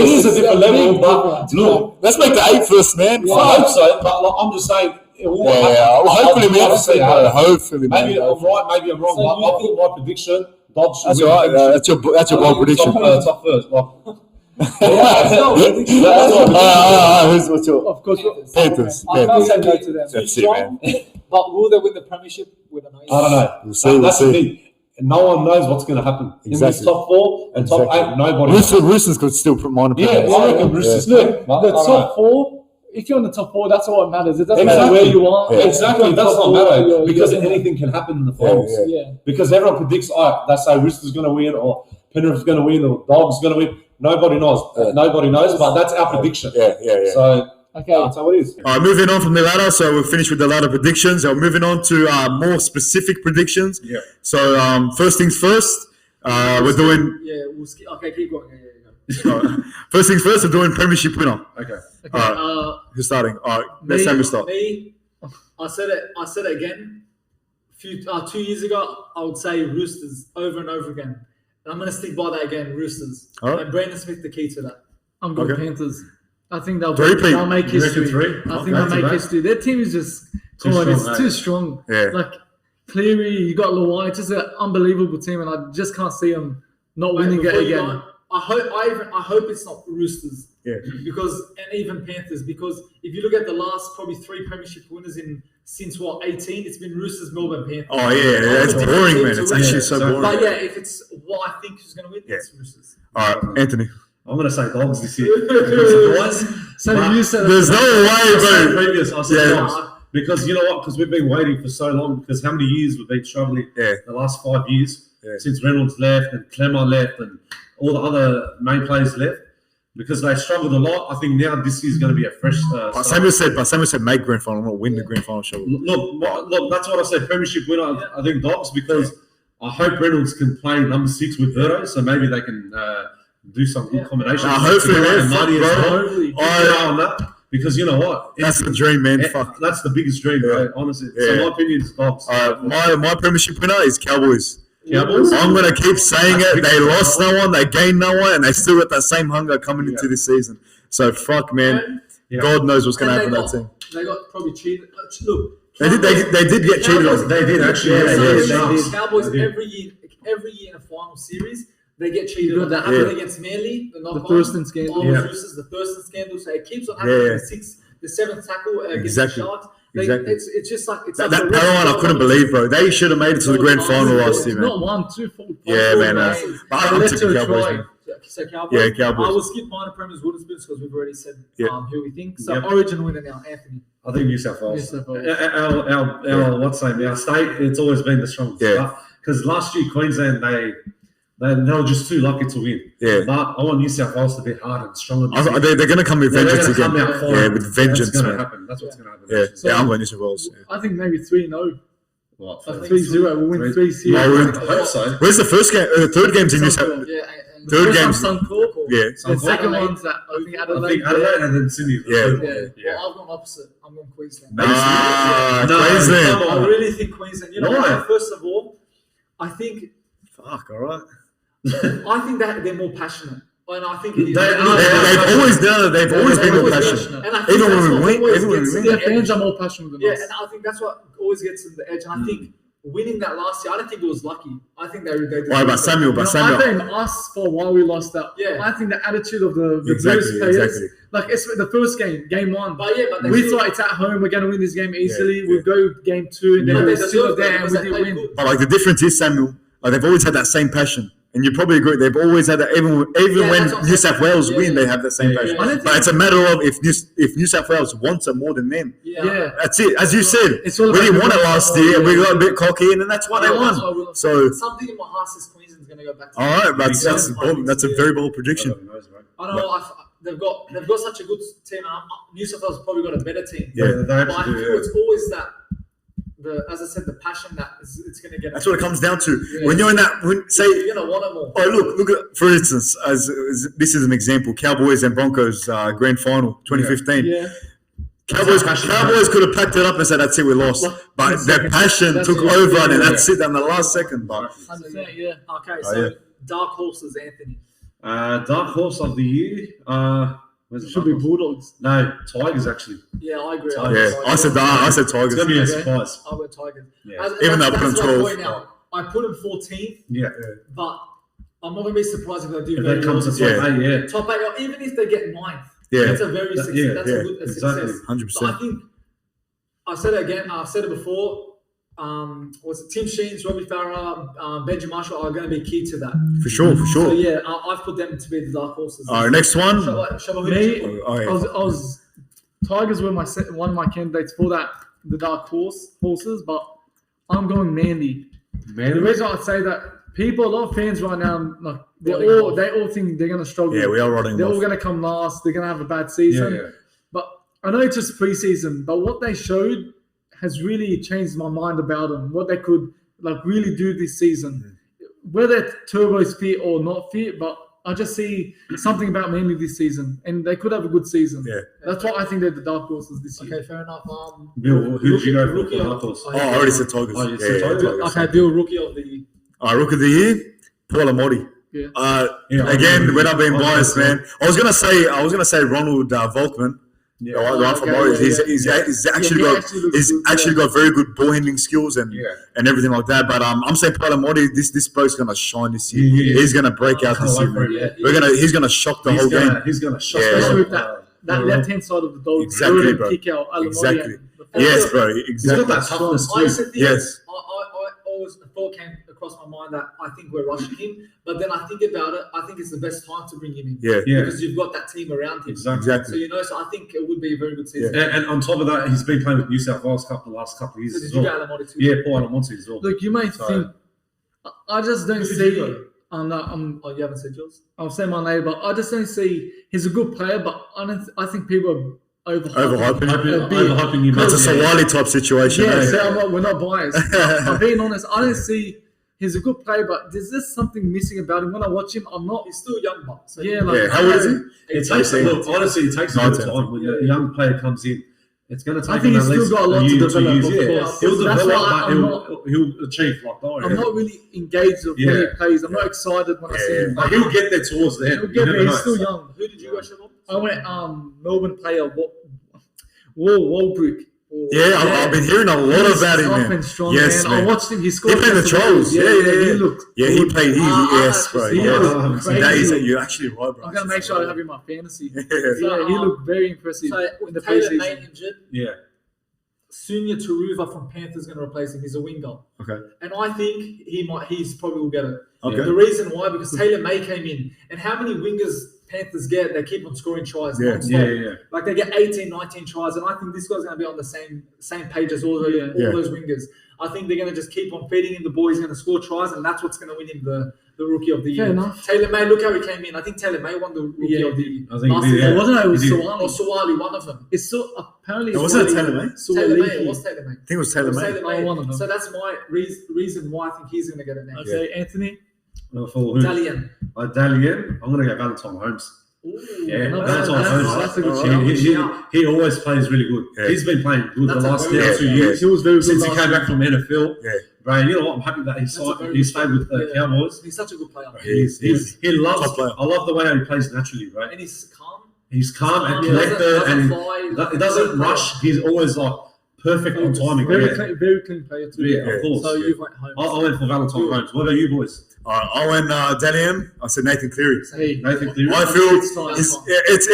E: is a different level. But look,
B: let's make the 8 first, man.
E: I hope so. But I'm just saying.
B: Hopefully, man. Hopefully, man.
E: Maybe I'm right. Maybe I'm wrong. But I think my prediction. Dogs.
B: That's right. That's your bold prediction.
E: Top first.
B: What's your?
D: Of course,
B: Panthers.
A: I can't say no to them.
B: That's it, man.
A: But will they win the premiership? We don't know.
E: I don't know.
B: We'll see.
E: That's the thing. No one knows what's going to happen in this top 4 and top 8. Nobody.
B: Roosters could still put mine.
E: Yeah, I reckon Roosters.
D: Look, the top 4. If you're in the top 4, that's all that matters. It doesn't matter where you are.
E: Yeah. Exactly, that's not matter because anything can happen in the finals. Because everyone predicts, they say Roosters going to win or Penrith's going to win or Dogs going to win. Nobody knows. Nobody knows, but that's our prediction. So that's how it is.
C: All right, moving on from the ladder. So we're finished with the ladder predictions. We're moving on to more specific predictions. Yeah. So first things first, we're doing.
A: Yeah, we'll skip. Okay, keep going. Yeah.
C: First things first, we're doing premiership winner.
E: Okay.
C: Who's starting? All right, let's have me start.
A: I said it again. 2 years ago, I would say Roosters over and over again. And I'm going to stick by that again, Roosters.
C: Right.
A: And Brandon Smith, the key to that.
D: I'm going Panthers. I think they'll make
E: You
D: history.
E: reckon 3?
D: I think they'll make history. Their team is just too strong.
C: Yeah.
D: Like Cleary, you got Luai, just an unbelievable team, and I just can't see them not winning it again.
A: I hope it's not Roosters.
C: Yeah.
A: And even Panthers, because if you look at the last probably 3 premiership winners since 18, it's been Roosters, Melbourne, Panthers.
C: Oh yeah, that's boring, man. It's actually so boring.
A: But yeah, if it's what I think is going to win, it's Roosters.
C: All right, Anthony.
E: I'm going to say Dogs this year.
D: You said
C: there's no way, bro.
E: I said Dogs. Because you know what? Because we've been waiting for so long. Because how many years we've been struggling? The last 5 years since Reynolds left and Clemmer left and all the other main players left. Because they struggled a lot. I think now this is going to be a fresh start.
C: Samuel said make grand final, not win the grand final show.
E: Look, that's what I said. Premiership winner, I think Dogs, because I hope Reynolds can play number 6 with Verdo, so maybe they can do some good combination.
C: Hopefully,
E: on that. Because you know what?
C: That's the dream, man.
E: That's the biggest dream, bro. Honestly. So my opinion is Dogs.
C: My premiership winner is Cowboys.
E: Cowboys?
C: I'm going to keep saying it. They lost no one, they gained no one, and they still got that same hunger coming into this season. So, fuck, man. God knows what's going to happen to that team.
A: They got probably cheated. Look.
C: They did get cheated on.
E: They did, actually. They did.
A: Cowboys, every year in a final series, they get cheated on. That happened against Manly.
D: The Thurston scandal.
A: The Thurston scandal. So it keeps on happening. The 7th tackle against the Sharks. It's just like
C: that power line. I couldn't believe, bro. They should have made it to the grand final last year, man.
D: Not 1, 2, 4.
C: Yeah, man. But I'm taking Cowboys, man.
A: So Cowboys.
C: Yeah, Cowboys.
A: I will skip minor premiers Woodspoons because we've already said who we think. So Origin winner now, Anthony.
E: I think New South Wales. Our state, it's always been the strongest. Because last year Queensland, they were just too lucky to win. But I want New South Wales to be hard and stronger.
C: They're going to come with vengeance again. With vengeance.
E: That's going to happen. That's what's going to happen.
C: I'm going New South Wales.
D: I think maybe 3-0.
E: What?
D: 3-0. We'll win 3-0.
E: I hope so.
C: Where's the first game? Third game's in New South Wales.
D: The
C: Third
D: first
C: game's
D: one's Suncorp.
C: Yeah.
D: The second
A: Adelaide.
D: one's that I think
E: I
D: Adelaide.
E: think Adelaide and then Sydney.
C: Yeah.
A: Well, I've gone opposite. I'm going Queensland.
C: No,
E: No,
C: Queensland.
E: come on.
A: I really think Queensland. You know,
E: Why?
A: first of all, I think
C: Fuck, all right.
A: that they're more passionate, and I think
E: They are.
C: They've always done it. They've always been more passionate.
A: And I think
C: Even
A: that's
C: when we
A: what
C: win,
A: always
C: even when we
A: gets
C: win.
A: the
D: Their fans
A: edge.
D: are more passionate than
A: Yeah,
D: us.
A: and I think that's what always gets them the edge. And I think winning that last year, I don't think it was lucky. I think they did.
C: Why about Samuel?
D: You know, I blame us for why we lost that.
A: Yeah.
D: I think the attitude of the
C: Exactly,
D: Blues players,
C: exactly.
D: like it's the first game 1.
A: But yeah, but they
D: We
A: still-
D: thought it's at home, we're going to win this game easily.
C: Yeah,
D: We'll go game 2, and then
A: But
D: we'll
A: they
D: still
A: deserve it
D: there and
A: because
D: we
A: they
D: did
A: played
D: win.
A: good.
C: But like the difference is, Samuel, like they've always had that same passion. And you probably agree, they've always had that. Even
A: Yeah,
C: when
A: that's what I'm
C: New
A: saying.
C: South Wales
A: Yeah,
C: win,
A: yeah.
C: they have that same
E: Yeah,
C: passion.
A: yeah. I don't
C: But it's a matter of if New South Wales wants it more than them.
D: Yeah.
C: That's it. As you said,
D: It's all
C: we
D: about
C: didn't want it
D: the-
C: last year.
D: yeah.
C: We got a bit cocky, and then that's why they
A: Yeah, that's why we
C: won.
A: lost.
C: So,
A: Something in my heart says Queensland's going to go back to
C: all right, that's
A: bold.
C: that's a very bold prediction.
A: I don't know. They've got such a good team. New South Wales probably got a better team.
C: Yeah.
E: They
A: But I
E: actually
A: feel
E: do.
A: it's always that. As I said, the passion that it's going to get.
C: That's what it comes down to.
A: Yeah.
C: When you're in that, say,
A: You're going to want it more.
C: oh look at, for instance, as this is an example, Cowboys and Broncos grand final 2015.
D: Yeah.
C: Cowboys could have packed it up and said, "That's it, we lost." But their passion
D: That's
C: took
D: it.
C: over, and
D: Yeah.
C: that's it. On the last second, but
D: 100%, yeah.
A: Okay,
C: Oh,
A: so
C: yeah.
A: dark horses, Anthony.
E: Dark horse of the year. Where's
D: It
E: it?
D: should be Bulldogs.
E: No, Tigers actually.
A: Yeah, I agree.
E: Tigers.
C: yeah, I said Tigers.
E: It's gonna be a
D: Okay.
E: surprise.
A: I went Tigers.
E: Yeah.
C: Even though I put them
A: that's my
C: 12.
A: point now. I put them 14th,
E: Yeah.
A: but I'm not going to be surprised if they do
E: If
A: very
E: that comes
A: well.
E: to
C: Yeah.
E: top 8, yeah.
A: Top 8, or even if they get 9th.
C: Yeah.
A: That's a very success.
E: yeah,
A: That's
C: yeah,
A: a good
E: exactly.
A: success.
C: 100%.
A: But I think I've said it again. I've said it before. Was it Tim Sheens, Robbie Farah, Benji Marshall are going to be key to that.
C: For sure.
A: So yeah, I've put them to be the dark horses.
C: All right, next one.
A: Shall I
D: Me,
C: Oh, yeah.
D: I was Tigers were one of my candidates for that, the dark horses, but I'm going Manly. The reason I say that, a lot of fans right now, like they all think they're gonna struggle.
C: Yeah, we are rotting
D: They're all
C: off.
D: gonna come last. They're gonna have a bad season.
E: Yeah.
D: But I know it's just preseason. But what they showed has really changed my mind about them. What they could really do this season, whether Turbo's fit or not fit, but I just see something about Manly this season, and they could have a good season.
C: Yeah.
D: That's why I think they're the dark horses this year.
A: Okay, fair enough.
E: Bill, who did you go for?
A: Rookie of-
E: Dark horse?
C: Oh, I already said Tigers.
E: Oh, you said Tigers?
A: Okay, Bill, rookie of the.
C: All right, Rook of the Year, Paul Amodi.
D: Yeah.
E: Yeah,
C: Again, without being
E: I'm
C: biased,
E: gonna
C: man. I was gonna say Ronald Volkman.
E: Yeah.
C: The one from
D: okay,
C: Warriors.
D: yeah,
C: He's actually
D: he
C: got
D: actually looks
C: he's
D: good,
C: actually got very good ball handling skills and
E: Yeah.
C: and everything like that. But I'm saying Paul Amodi, this bloke's gonna shine this year.
E: Yeah.
C: He's gonna break out this year,
E: Can't wait
C: man.
E: for him,
C: He's gonna shock the whole game.
E: He's gonna shock
C: Yeah.
E: the
D: Especially with
E: whole-
D: that left-hand side of the dog.
C: Exactly,
D: good
C: bro.
D: Kick out.
C: Exactly. Yes, bro.
E: He's got
C: Exactly.
E: that toughness
A: I
E: too.
A: used to think,
C: Yes.
A: I always thought came across my mind that I think we're rushing him, but then I think about it. I think it's the best time to bring him in
C: Yeah.
E: Yeah,
A: because you've got that team around him.
E: exactly.
A: So
C: Exactly.
A: so I think it would be a very good season.
E: And on top of that, he's been playing with New South Wales the last couple of years
A: So did
E: as
A: you go
E: well.
A: Alamotti too?
E: Yeah, Paul Alamonte as well.
D: Look, you may
E: So-
D: think I just don't
A: Who did
D: see.
A: you go?
D: I'm
A: Oh, you haven't said yours.
D: I'll say my name, but I just don't see. He's a good player, but I think people are
C: Overhyping him.
E: Overhyping him.
C: That's a Sawali type situation.
D: Yeah,
C: eh?
D: so we're not biased. I'm being honest. I don't see. He's a good player, but there's just something missing about him. When I watch him, I'm not.
A: He's still young, but so
D: Yeah, like
C: Yeah, how old is he?
E: It takes look, honestly, it takes a bit of
C: 19.
E: time when a young player comes in. It's going to take
D: I think
E: him
D: he's
E: at
D: still
E: least
D: got a lot to
E: year, 2
D: develop,
E: years.
D: of
E: Yeah,
D: course.
E: he'll
D: That's
E: develop,
D: why
E: but
D: I'm
E: he'll achieve like that.
D: I'm not really engaged with when he
E: Yeah.
D: plays. I'm not excited when I see him.
E: Like, he'll get there towards the end.
D: He'll
E: You
D: get
E: never
D: there.
E: know.
D: He's still young.
A: Who did you go, Siobhan?
D: I went Melbourne player Walbrook.
C: Yeah, I've been hearing a lot
D: He's
C: about him,
D: tough
C: man.
D: and strong,
C: Yes,
D: man. I
C: man.
D: watched him. He scored.
C: He played the
D: against
C: Trolls.
D: Wolves.
C: Yeah.
D: He looked.
C: Yeah, he played. Yes, bro.
D: He
C: Yes.
D: looked
C: That is
D: crazy.
C: you're actually right, bro.
D: I'm gonna make sure I have him in my fantasy.
C: Yeah.
D: Yeah, he looked very impressive
A: So
D: in the
A: Taylor May
D: preseason.
A: injured.
E: Yeah.
A: Sunya Taruva from Panthers is going to replace him. He's a winger,
C: Okay.
A: and I think he's probably will get it.
C: Okay.
A: The reason why, because Taylor May came in, and how many wingers Panthers get? They keep on scoring tries.
C: Yeah.
A: non-stop.
E: Yeah.
A: Like they get 18, 19 tries, and I think this guy's going to be on the same page as all
C: Yeah.
A: those wingers. I think they're going to just keep on feeding him the ball. He's going to score tries, and that's what's going to win him the rookie of the year.
D: Fair enough.
A: Taylor May, look how he came in. I think Taylor May won the rookie
D: Yeah,
A: of the year.
E: I think he
A: last
E: did,
A: season.
E: yeah.
D: It wasn't. It was
E: He did.
A: Or
D: Sawali.
A: Sawali, one of them.
D: It's so apparently.
C: It wasn't
D: Sawali-
C: Taylor May?
A: Taylor May, it
D: Sawali.
A: was Taylor May.
C: I think it was Taylor May.
A: Taylor May.
D: Oh, one of them.
A: So that's my reason why I think he's going to get it next.
D: Okay, Anthony.
E: For who?
A: Dalian.
E: Dalian. I'm going to go Valentine Holmes. Yeah, Valentine Holmes.
D: That's a good shout.
E: He always plays really good.
C: Yeah.
E: He's been playing good
A: That's
E: the
A: a
E: last
A: very-
E: 2 years.
D: He was very good
E: Since he
D: last
E: came
D: year.
E: back from NFL.
C: Yeah.
E: Bro, you know what? I'm happy that he stayed with the Cowboys.
A: He's such a good player.
E: He loves.
C: Top player.
E: I love the way he plays naturally, right?
A: And he's calm.
E: He's calm and
A: He
E: collected,
A: doesn't
E: and
A: fly,
E: he doesn't rush. He's always like perfect on timing.
D: Very
E: Yeah,
D: very clean player too.
E: yeah, of course.
A: So you went home.
E: I went for Valentine Holmes. What about you boys?
C: I went Dalian. I said Nathan Cleary.
D: Hey,
E: Nathan Cleary.
C: I feel
A: It's time.
C: it's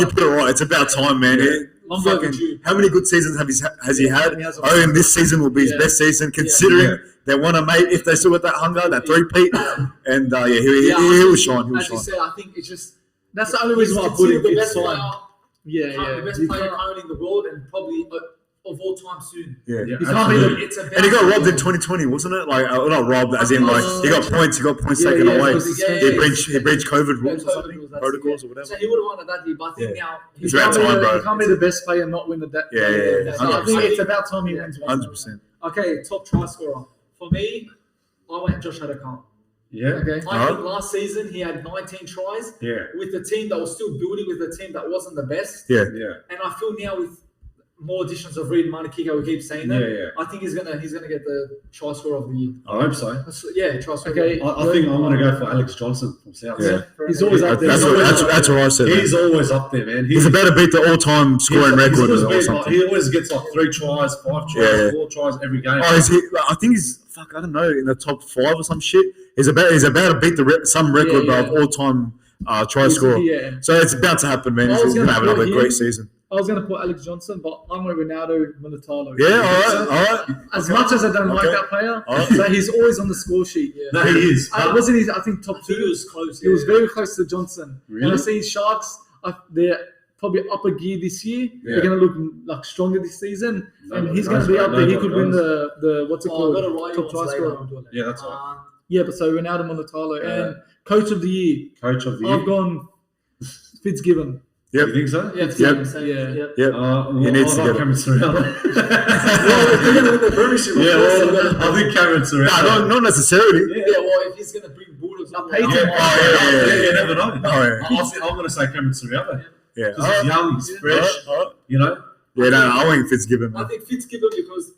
C: you put it right. It's about time, man.
A: Long
C: Fucking,
A: overdue.
C: how many good seasons has he had?
D: He has a-
C: I reckon this season will be his best season, considering they want to make, if they still got that hunger, that three-peat. And he will shine. He will
A: As you
C: shine.
A: said, I think it's just
D: that's the only reason why I put
A: considered
D: him.
A: the
D: It's
A: best
D: fine.
A: player,
D: Yeah.
A: the best
D: You
A: player
D: can't-
A: currently in the world, and probably of all time soon.
C: Yeah.
E: Yeah,
D: He's not being
E: absolutely.
A: It's about
C: And he got robbed in 2020, wasn't it? Like, not robbed, as in like he got points. He got points taken away.
D: because
C: He breached COVID rules or
A: COVID
C: something,
A: rules, that's
C: protocols
A: it,
C: or whatever.
A: So he would have won at that year, but I think now
C: It's
D: You
C: about
D: can't be
C: time,
D: the-
C: bro.
D: You can't be the best player and not win the that.
C: Yeah.
D: So I think
C: 100%.
D: it's about time he wins one.
C: 100%.
A: Okay, top try scorer. For me, I went Josh Adokar.
E: Yeah.
D: Okay.
A: I think last season he had 19 tries
E: Yeah.
A: with the team that was still building, with the team that wasn't the best.
C: Yeah.
E: Yeah.
A: And I feel now with more additions of Reed Manakika, we keep saying that.
E: Yeah.
A: I think he's gonna get the try scorer of the year.
E: I hope so.
A: Yeah, try scorer.
D: Okay.
E: I think I'm going to go for Alex Johnson from South.
C: Yeah.
D: He's always up there.
C: That's what I said. Man.
E: He's always up there, man.
C: He's about to beat the all-time scoring record
E: always
C: or
E: been, like,
C: something.
E: he always gets like 3 tries, 5 tries,
C: Yeah.
E: 4 tries every game.
C: Oh, is he? I think he's I don't know, in the top 5 or some shit. He's about to beat some record
D: Yeah.
C: of all-time try scorer.
D: Yeah.
C: So it's about to happen, man.
D: I was
C: He's gonna
D: gonna
C: have
D: put
C: another
D: him-
C: great season.
D: I was going to put Alex Johnson, but I'm with Ronaldo Militalo.
C: Yeah, all right.
D: As much as I don't like
C: Okay.
D: that player,
C: Alright.
D: but he's always on the score sheet.
A: Yeah.
E: No, he is.
D: Wasn't he? I think top
A: I think
D: 2.
A: he was close.
D: He was very close to Johnson.
E: Really?
D: And I see Sharks, they're probably up a gear this year.
E: Yeah.
D: They're going to look like stronger this season.
E: No,
D: And he's
E: no,
D: going to be
E: no,
D: up there. He
E: no,
D: could
E: no,
D: win
E: no.
D: the what's it
A: I've
D: called?
A: got to write
D: Top try scorer.
E: Yeah, that's right.
D: Yeah, but so Ronaldo Militalo.
E: Yeah.
D: And coach of the year,
E: Coach of the
D: I've
E: year.
D: gone Fitzgibbon.
C: Yep.
E: You think so?
A: Yeah,
D: Yeah.
C: Yep.
E: Well,
C: He needs to
E: I like
C: get
E: Cameron Sorrell.
A: They're gonna win the premiership.
E: Yeah, well, I think Cameron Sorrell.
C: No, not necessarily.
A: Yeah, well, if he's gonna bring Bulldogs up,
D: paid him.
E: You never know.
C: Oh, yeah.
E: I'm going to say Cameron Sorrell.
C: Yeah.
E: Because he's young, he's fresh, you know.
C: Yeah, no, I went Fitzgibbon,
A: I
C: man.
A: think Fitzgibbon because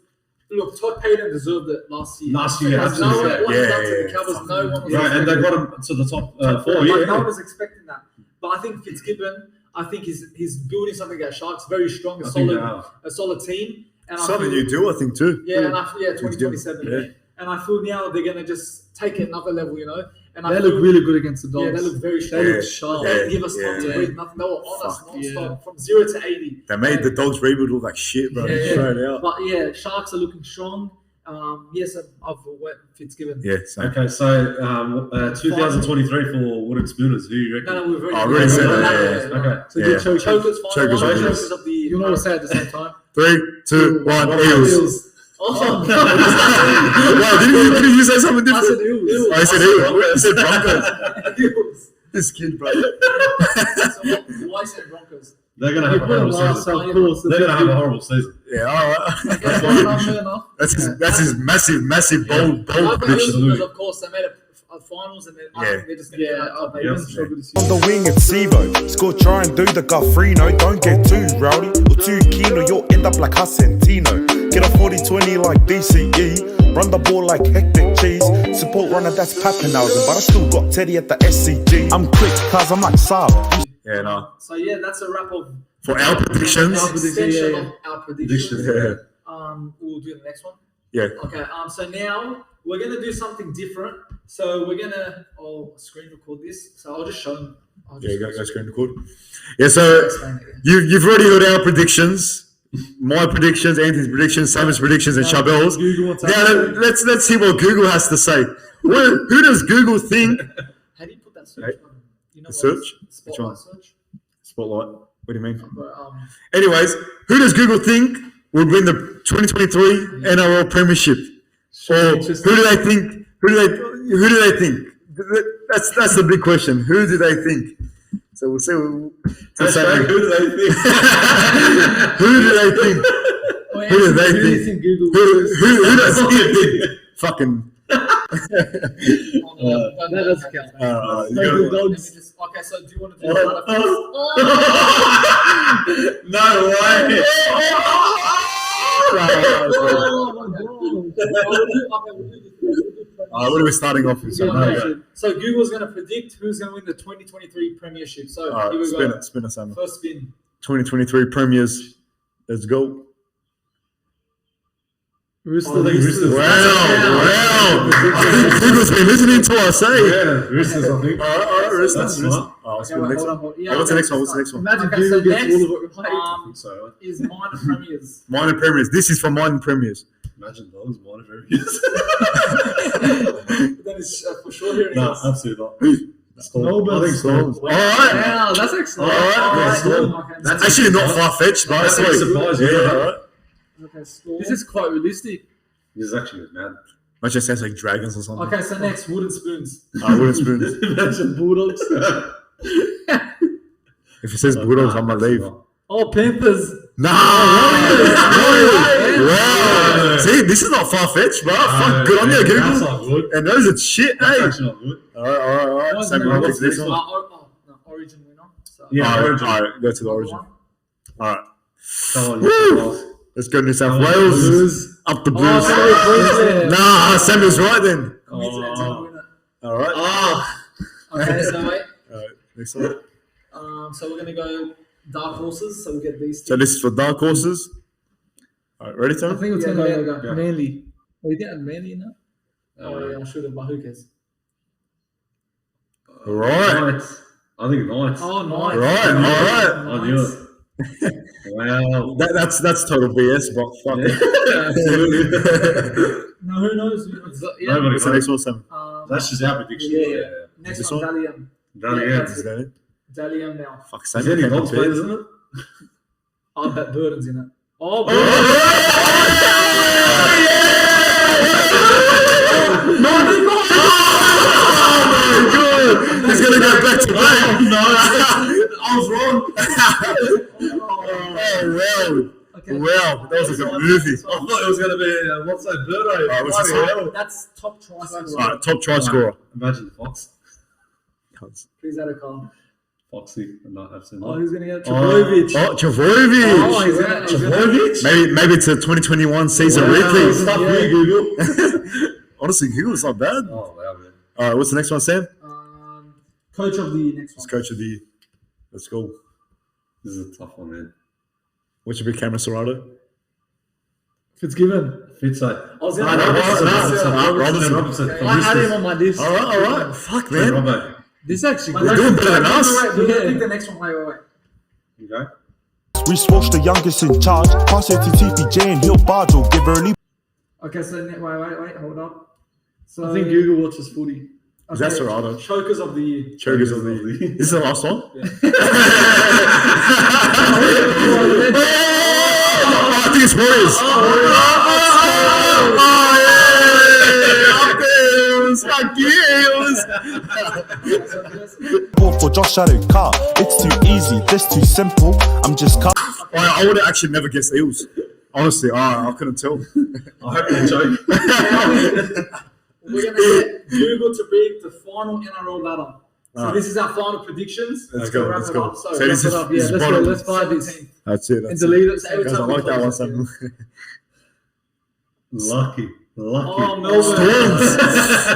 A: look, Todd Payton deserved it last year.
E: Last year,
A: Because no one
E: absolutely.
A: what he done to
C: Yeah,
A: the Cowboys, no one was
E: Right, and they
A: expecting
E: got
A: that.
E: him to the top
A: Top
E: 4.
A: four, like, no
E: Yeah.
A: one was expecting that. But I think Fitzgibbon, I think he's building something at Sharks, very strong,
E: I think they
A: a solid team. And
C: Something
A: I
C: you
A: feel,
C: do, I think, too.
A: yeah, and 2027.
C: Yeah.
A: And I feel now they're gonna just take it another level, you know. And I
D: They
A: feel,
D: look really good against the Dogs.
A: yeah, they look very
D: They
A: strong.
D: look sharp.
A: They didn't give us time to
C: Yeah.
A: breathe, nothing. They were on us
C: Fuck,
A: non-stop from 0 to 80.
C: They made the Dogs rebuild look like shit, bro.
A: Yeah.
C: Straight out.
A: But yeah, Sharks are looking strong. Yes, I've went Fitzgibbon.
C: Yeah, same.
E: Okay, so 2023 for Wooden Spooners. Who do you reckon?
A: No, we've already,
C: I already said that,
A: yeah.
E: Okay.
D: So
C: Yeah.
D: good chokers.
A: Chokers,
C: Chokers
A: final
C: of the
A: chokers
C: year.
A: of the
D: You know what to say at the same time.
C: 3, 2, 1, Eels.
A: Oh,
C: Wow, didn't you say something
D: I said
C: different?
D: Eels.
C: I said Eels. I said Broncos.
A: Eels.
C: This kid, bro.
A: So why said Broncos?
E: They're going to
D: You
E: have a
D: put them
E: horrible
D: last,
E: season.
D: so of course.
E: They're going to have a horrible season.
C: Yeah, all right.
D: Fair enough.
C: That's his massive, bold
A: I think
C: prediction.
A: Eels, because of course they made a finals and then I
C: Yeah.
A: think they're just going to
D: Yeah,
A: get out
D: they've
E: Yeah.
D: been struggling this year.
F: On the wing, it's Sevo. Score, try and do the Guffrino. Don't get too rowdy or too keen, or you'll end up like Hasentino. Get a 40-20 like DCE. Run the ball like hectic cheese. Support runner, that's Pappenhausen, but I still got Teddy at the SCG. I'm quick, cause I'm like Saab.
C: Yeah, no.
A: So yeah, that's a wrap of
C: For our predictions.
A: our extension
D: yeah.
A: of our predictions.
C: Yeah.
A: We'll do the next one.
C: Yeah.
A: Okay. So now we're gonna do something different. So we're gonna screen record this. So I'll just show them.
C: Yeah, go screen record. Yeah, so
A: Explain it.
C: you've already heard our predictions. My predictions, Anthony's predictions, Simon's predictions, and Chabel's.
D: Google wants
C: Now let's see what Google has to say. Who does Google think?
A: How do you put that search
C: Right.
A: button? You know
C: Search?
A: what?
C: Which
A: Spotlight
C: one?
A: search.
C: Spotlight. What do you mean?
A: But,
C: Anyways, who does Google think would win the 2023 NRL Premiership? Or who do they think? Who do they think? That's the big question. Who do they think? So we'll see.
E: Who do they think?
C: Who do they think? Who do they
D: Who do you
C: think?
D: think Google
C: Who does he think? Fucking
D: That doesn't count.
C: You
D: Purple
C: gotta-
D: dogs.
A: Okay, so do you want to do that first?
E: No way.
C: What are we starting off with?
A: So Google's going to predict who's going to win the 2023 Premiership. So here we go.
C: Spin it, Sam.
A: First spin.
C: 2023 Premiers. Let's go.
E: Roosters.
C: Wow. Google's been listening to us, eh?
E: Yeah, Roosters, I think.
C: All right, Roosters.
E: That's smart.
C: What's
A: Okay,
C: the
A: wait,
C: next
A: hold
C: one?
A: on, hold on.
C: What's the next one? What's the next one?
D: Imagine
A: Okay,
D: Google
A: so
D: gets
A: next,
D: all of it right.
E: I think so.
A: is minor premiers.
C: Minor Premiers. This is for minor Premiers.
E: Imagine those minor areas.
A: That is for sure here.
E: No, absolutely not.
C: Storm.
E: I think Storms.
C: All right.
D: Wow, that's excellent.
C: All right.
E: Yeah, Storm.
C: That's actually not far-fetched, but
E: That's
C: it's like,
E: surprising.
C: yeah, all right.
A: Okay, Storm.
D: This is quite realistic.
E: This is actually mad.
C: Much just sounds like dragons or something.
A: Okay, so next, wooden spoons.
C: Wooden spoons.
E: Imagine Bulldogs.
C: If it says Bulldogs, I'm gonna leave.
D: Oh, Panthers.
C: Nah. Wow. See, this is not far-fetched, bro. Fuck, good on you,
E: That's
C: Google.
E: not good.
C: And those are shit,
E: That's
C: hey.
E: actually not good.
C: All right. Sammy,
A: What's
C: what's this
E: next
C: one?
A: Origin winner. So,
E: Yeah,
C: All
E: Origin.
C: right, go to the Origin. All right.
E: Come on,
C: Woo.
E: you
C: Let's go New South
E: Come on,
C: Wales.
E: Blues.
C: Up the
D: Oh,
C: Blues.
D: sorry, Queensland.
C: Nah, Samuel's right then.
A: Queensland's gonna win it.
C: All right.
A: Okay, so wait.
C: All right. Next one.
A: So we're gonna go dark horses. So we get these two.
C: So this is for dark horses. All right, ready,
D: I
C: Tom?
D: think it's
A: Yeah,
D: going to
A: go,
D: be
A: go,
E: go.
D: Manly. Oh, you didn't have Manly in that?
A: Oh yeah, I should have, but who cares?
C: All right.
E: Knights. I think Knights.
A: Oh, nice.
C: All right. All right.
E: I knew it. Wow.
C: That's total BS, but fuck it.
A: No, who knows?
E: Nobody
C: What's the next one, Sam?
E: That's just our prediction.
A: Yeah. Next
C: This
A: one,
C: one?
A: Dalian.
E: Done
A: Yeah,
E: again.
A: that's
C: Is that it?
A: Dalian now.
C: Fuck,
E: Is
C: Sam.
E: there any Dogs players in it?
A: I bet Burden's in it. Oh,
C: Oh, good. He's gonna go back to back.
E: No, I was wrong.
C: Oh well.
A: Okay.
C: Wow, that was a good movie.
E: I thought it was going to be, what's that, Birdo?
C: what's this one?
A: That's top try scorer.
C: All right, top try scorer.
E: Imagine Fox.
A: Please add a car.
E: Foxy. No, absolutely
A: Oh,
E: not.
A: who's gonna get Trebojevic?
C: Oh, Javovic.
A: Oh, he's gonna-
E: Trebojevic?
C: Maybe it's a 2021 season
E: Wow,
C: replay.
E: stuff
A: Yeah.
E: me, Google.
C: Honestly, Google's not bad.
E: Oh, wow, man.
C: All right, what's the next one, Sam?
A: Coach of the next
C: Let's
A: one.
C: coach of the year. Let's go.
E: This is a tough one, man.
C: What should be Cameron Serrato?
D: Fitzgibbon.
E: Fitzo.
A: I was
E: No,
A: gonna
C: Robinson.
E: Robinson.
D: I had him on my list.
C: All right. Fuck, man.
E: Robbo.
D: This is actually
A: But
D: good.
C: We're doing better than us.
A: Wait,
D: Yeah.
A: pick the next one. Wait.
E: You go.
F: We swatch the youngest in charge. Pass it to TPJ and he'll barge or give her a leap.
A: Okay, so wait, hold up. So
D: I think Google watches footy.
C: Is that Serrato?
A: Chokers of the year.
C: Chokers of the year. This is the last one? Oh, I think it's Warriors. Fuck you.
F: Go for Josh Shadow car. It's too easy, this too simple. I'm just cut.
C: I would have actually never guessed Eels. Honestly, I couldn't tell.
E: I hope they joke.
A: We're gonna get Google to predict the final NRL ladder. So
C: Alright.
A: this is our final predictions.
C: Let's
A: To
C: go.
A: wrap
C: Let's
A: it
C: go.
A: up. So
C: So
A: wrap
C: this
A: it
C: is
A: up.
C: this
A: Yeah,
C: is
A: let's
C: bottom.
A: go. Let's buy this.
C: That's it.
D: And
C: That's
D: delete
C: it.
D: it.
A: So every
C: Guys, I
A: time we
C: like that one,
A: close it,
C: Sam.
E: Lucky.
A: Oh, Melbourne.
C: Storms.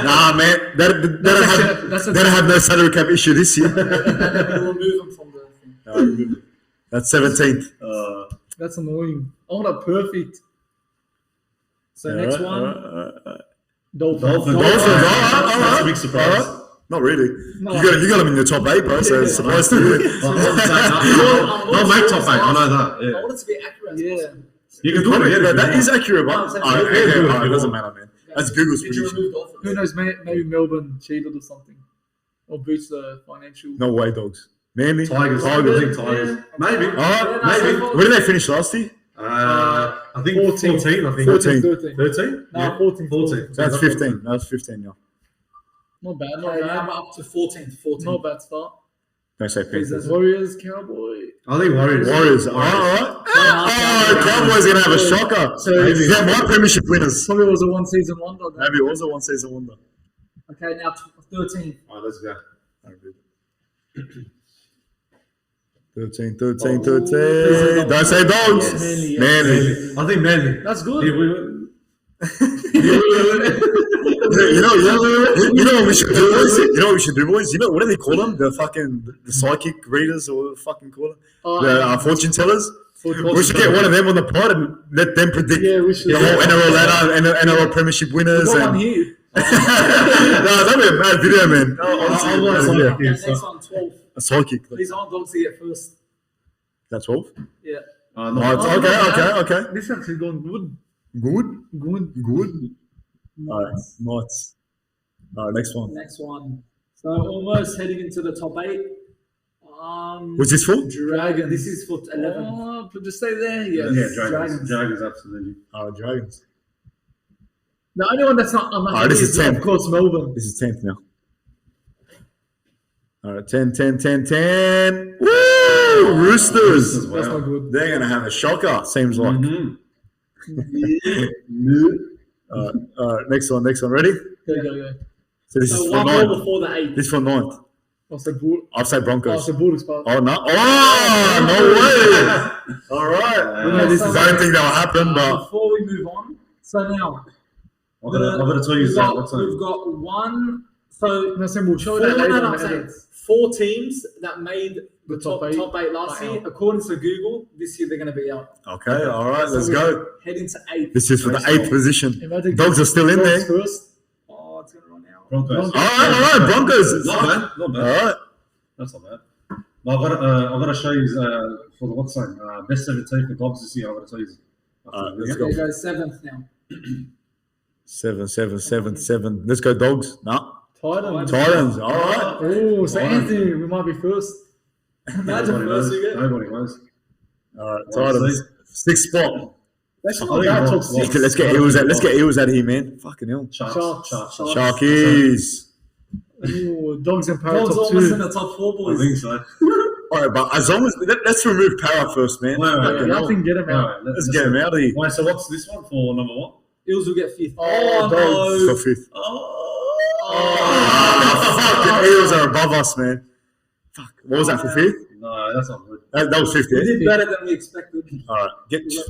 C: Nah, man. They don't have no salary cap issue this year.
A: And then we'll remove them from the thing.
C: That's 17th.
D: That's annoying. Oh, that perfect.
A: So next one.
D: Dolphins.
E: Dolphins.
C: Dolphins.
E: That's a big surprise.
C: Alright. Not really.
D: No.
C: You got them in your top 8, bro. So it's surprised to you.
E: I'll make top 8. I know that.
A: I
E: Yeah.
A: want it to be accurate. as
D: Yeah.
A: possible.
E: You can probably get it.
C: That is accurate, but
A: No, I'm saying-
C: it doesn't matter, man. That's Google's
A: Did you
C: prediction.
A: remove Dolphins?
D: Who knows? Maybe Melbourne cheated or something. Or breached the financial.
C: No way, dogs. Manly.
E: Tigers. I think Tigers. Maybe.
C: Alright,
E: Maybe.
C: Where did they finish last year?
E: I think 14. I think
C: 14.
D: 13.
E: 13?
D: No, 14.
E: 14.
C: So that's 15. That's 15, yeah.
D: Not bad, not
A: Okay, now
D: bad.
A: we're up to 14th. 14th.
D: Not bad start.
C: Don't say Panthers.
D: Warriors, Cowboy.
E: I think Warriors.
C: Warriors. Alright. Cowboys gonna have a shocker. Yeah, my premiership winners.
D: Probably was a one season wonder.
C: Maybe it was a one season wonder.
D: Okay, now 13.
E: All right, let's go.
C: 13. Don't say dogs. Manly.
E: I think Manly.
D: That's good.
E: Yeah,
C: You know what we should do, boys? You know what we should do, boys? You know, what do they call them? The psychic readers, or what do they fucking call them? The fortune tellers? We should get one of them on the pod and let them predict the whole NRL ladder and NRL premiership winners.
D: We've got one here.
C: No, that'd be a mad video, man.
D: Next one, 12.
C: A psychic.
D: These aren't dogs here first.
C: That's 12?
D: Yeah.
C: Okay.
D: This one's going good.
C: Good.
D: Nice.
C: Nice. Next one.
D: Next one. So almost heading into the top 8.
C: What's this for?
D: Dragon. This is for 11. Oh, just stay there. Yes.
E: Dragons, absolutely.
C: Dragons.
D: The only one that's not unlucky
C: This is 10.
D: of course, Melbourne.
C: This is 10th now. All right, 10. Woo! Roosters.
E: Wow.
D: That's not good.
C: They're going to have a shocker, seems like. All right, next one. Ready?
D: Go.
C: So this is
D: So
C: for
D: one
C: 9.
D: more before the 8.
C: This is for 9th.
D: I'll say Bull.
C: I'll say Broncos.
D: Bulldogs. Pass.
C: Oh, no. Oh, no way. All right. I don't think that will happen, but.
D: Before we move on, so now
E: I've got to tell you something.
A: We've got one. So
D: no, so we'll show
A: four,
D: that later.
A: I'm saying 4 teams that made the top 8 last
D: Wow.
A: year. According to Google, this year they're going to be out.
C: Okay, all right, let's go.
A: Heading to 8th.
C: This is for the 8th position.
D: Imagine
C: Dogs are still in
D: Dogs
C: there.
D: First.
A: Oh, it's going to run out.
E: Broncos.
C: All right, Broncos.
E: Not bad.
C: All right.
E: That's not bad. But I've got to show you for the what's name best 17 for dogs this year. I've got to tell you.
C: Let's
A: There goes 7th now.
C: 7. Let's go, Dogs. No. Titans. All right.
D: Oh, so Anthony, we might be first.
A: Imagine first you get.
E: Nobody knows.
C: All right, Titans. 6th spot.
D: That's
E: I
D: not
E: think
D: bad.
E: I'll-
D: Top 6.
C: Let's get Eels out. Let's get Eels out of here, man. Fucking hell.
E: Sharks.
C: Sharkies.
D: Ooh, Dogs and Parrot
A: Dogs
D: top
A: almost
D: 2.
A: in the top 4,
E: I
A: boys.
E: think so.
C: All right, but as long as let's remove Para first, man.
E: Wait,
C: Fucking
D: I
C: hell.
D: think get him out.
E: Alright,
C: Let's get him out of here.
E: Wait, so what's this one for number 1?
A: Eels will get 5th.
D: Oh,
C: Let's go 5th. Fucking Eels are above us, man. Fuck. What was that for 5th?
E: No, that's not good.
C: That was 5th,
A: We
C: yeah?
A: did better than we expected.
C: All right.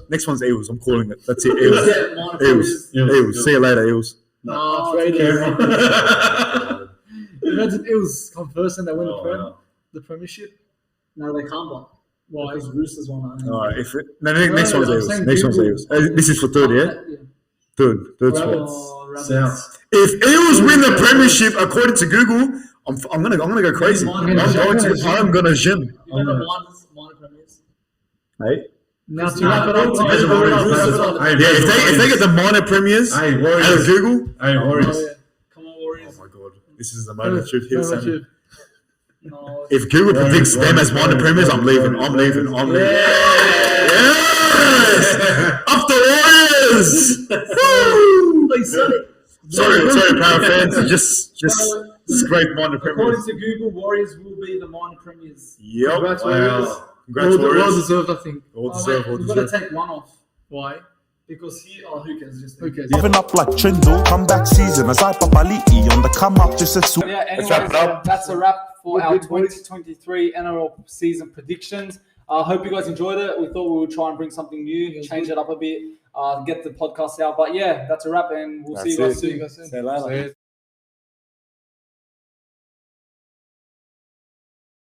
C: Next one's Eels. I'm calling it. That's it. Eels.
A: Yeah, minor
C: Eels.
A: players.
C: Eels. See you later, Eels.
A: Nah,
D: Imagine Eels come first and they win
E: Oh,
D: the premiership.
A: No, they can't win. Why? Because Roosters won.
C: All right. Next one's
D: I'm
C: Eels.
D: saying
C: Next one's
D: Google.
C: Eels. This is for 3rd, yeah? Third spot.
A: Oh, Rabbits.
E: South.
C: If Eels win the premiership, according to Google, I'm gonna go crazy. I'm gonna gym.
A: You know the minor premiers.
C: Hey.
D: Now to wrap it up,
E: Hey,
C: If they get the minor premiers
E: Hey,
C: out of
E: Warriors.
C: Google,
E: Hey, Warriors.
A: Come on, Warriors.
C: oh my god, this is the moment of truth here, Sammy.
A: No,
C: If Google predicts them as minor premiers, I'm leaving. Yes! Up the Warriors! Woo!
A: they said it.
C: Sorry, Power fans. Just scrape minor
A: According
C: premiers.
A: to Google, Warriors will be the minor premiers.
C: Yep.
D: Congrats,
C: Wow.
D: Warriors.
C: Congrats,
D: Well
C: Warriors.
D: deserved, I think.
C: All
A: Oh,
C: deserved, all
A: wait, we've got to
C: deserved.
A: take one off.
D: Why?
A: Because who cares? Just
D: Who cares?
F: Moving up like Trindle, comeback season as I Papaliti on the come up just a
A: So yeah, anyways,
C: wrap it up.
A: that's a wrap for our
D: Good boys.
A: 2023 NRL season predictions. I hope you guys enjoyed it. We thought we would try and bring something new, change it up a bit, get the podcast out. But yeah, that's a wrap, and we'll see you guys soon.
C: See you later.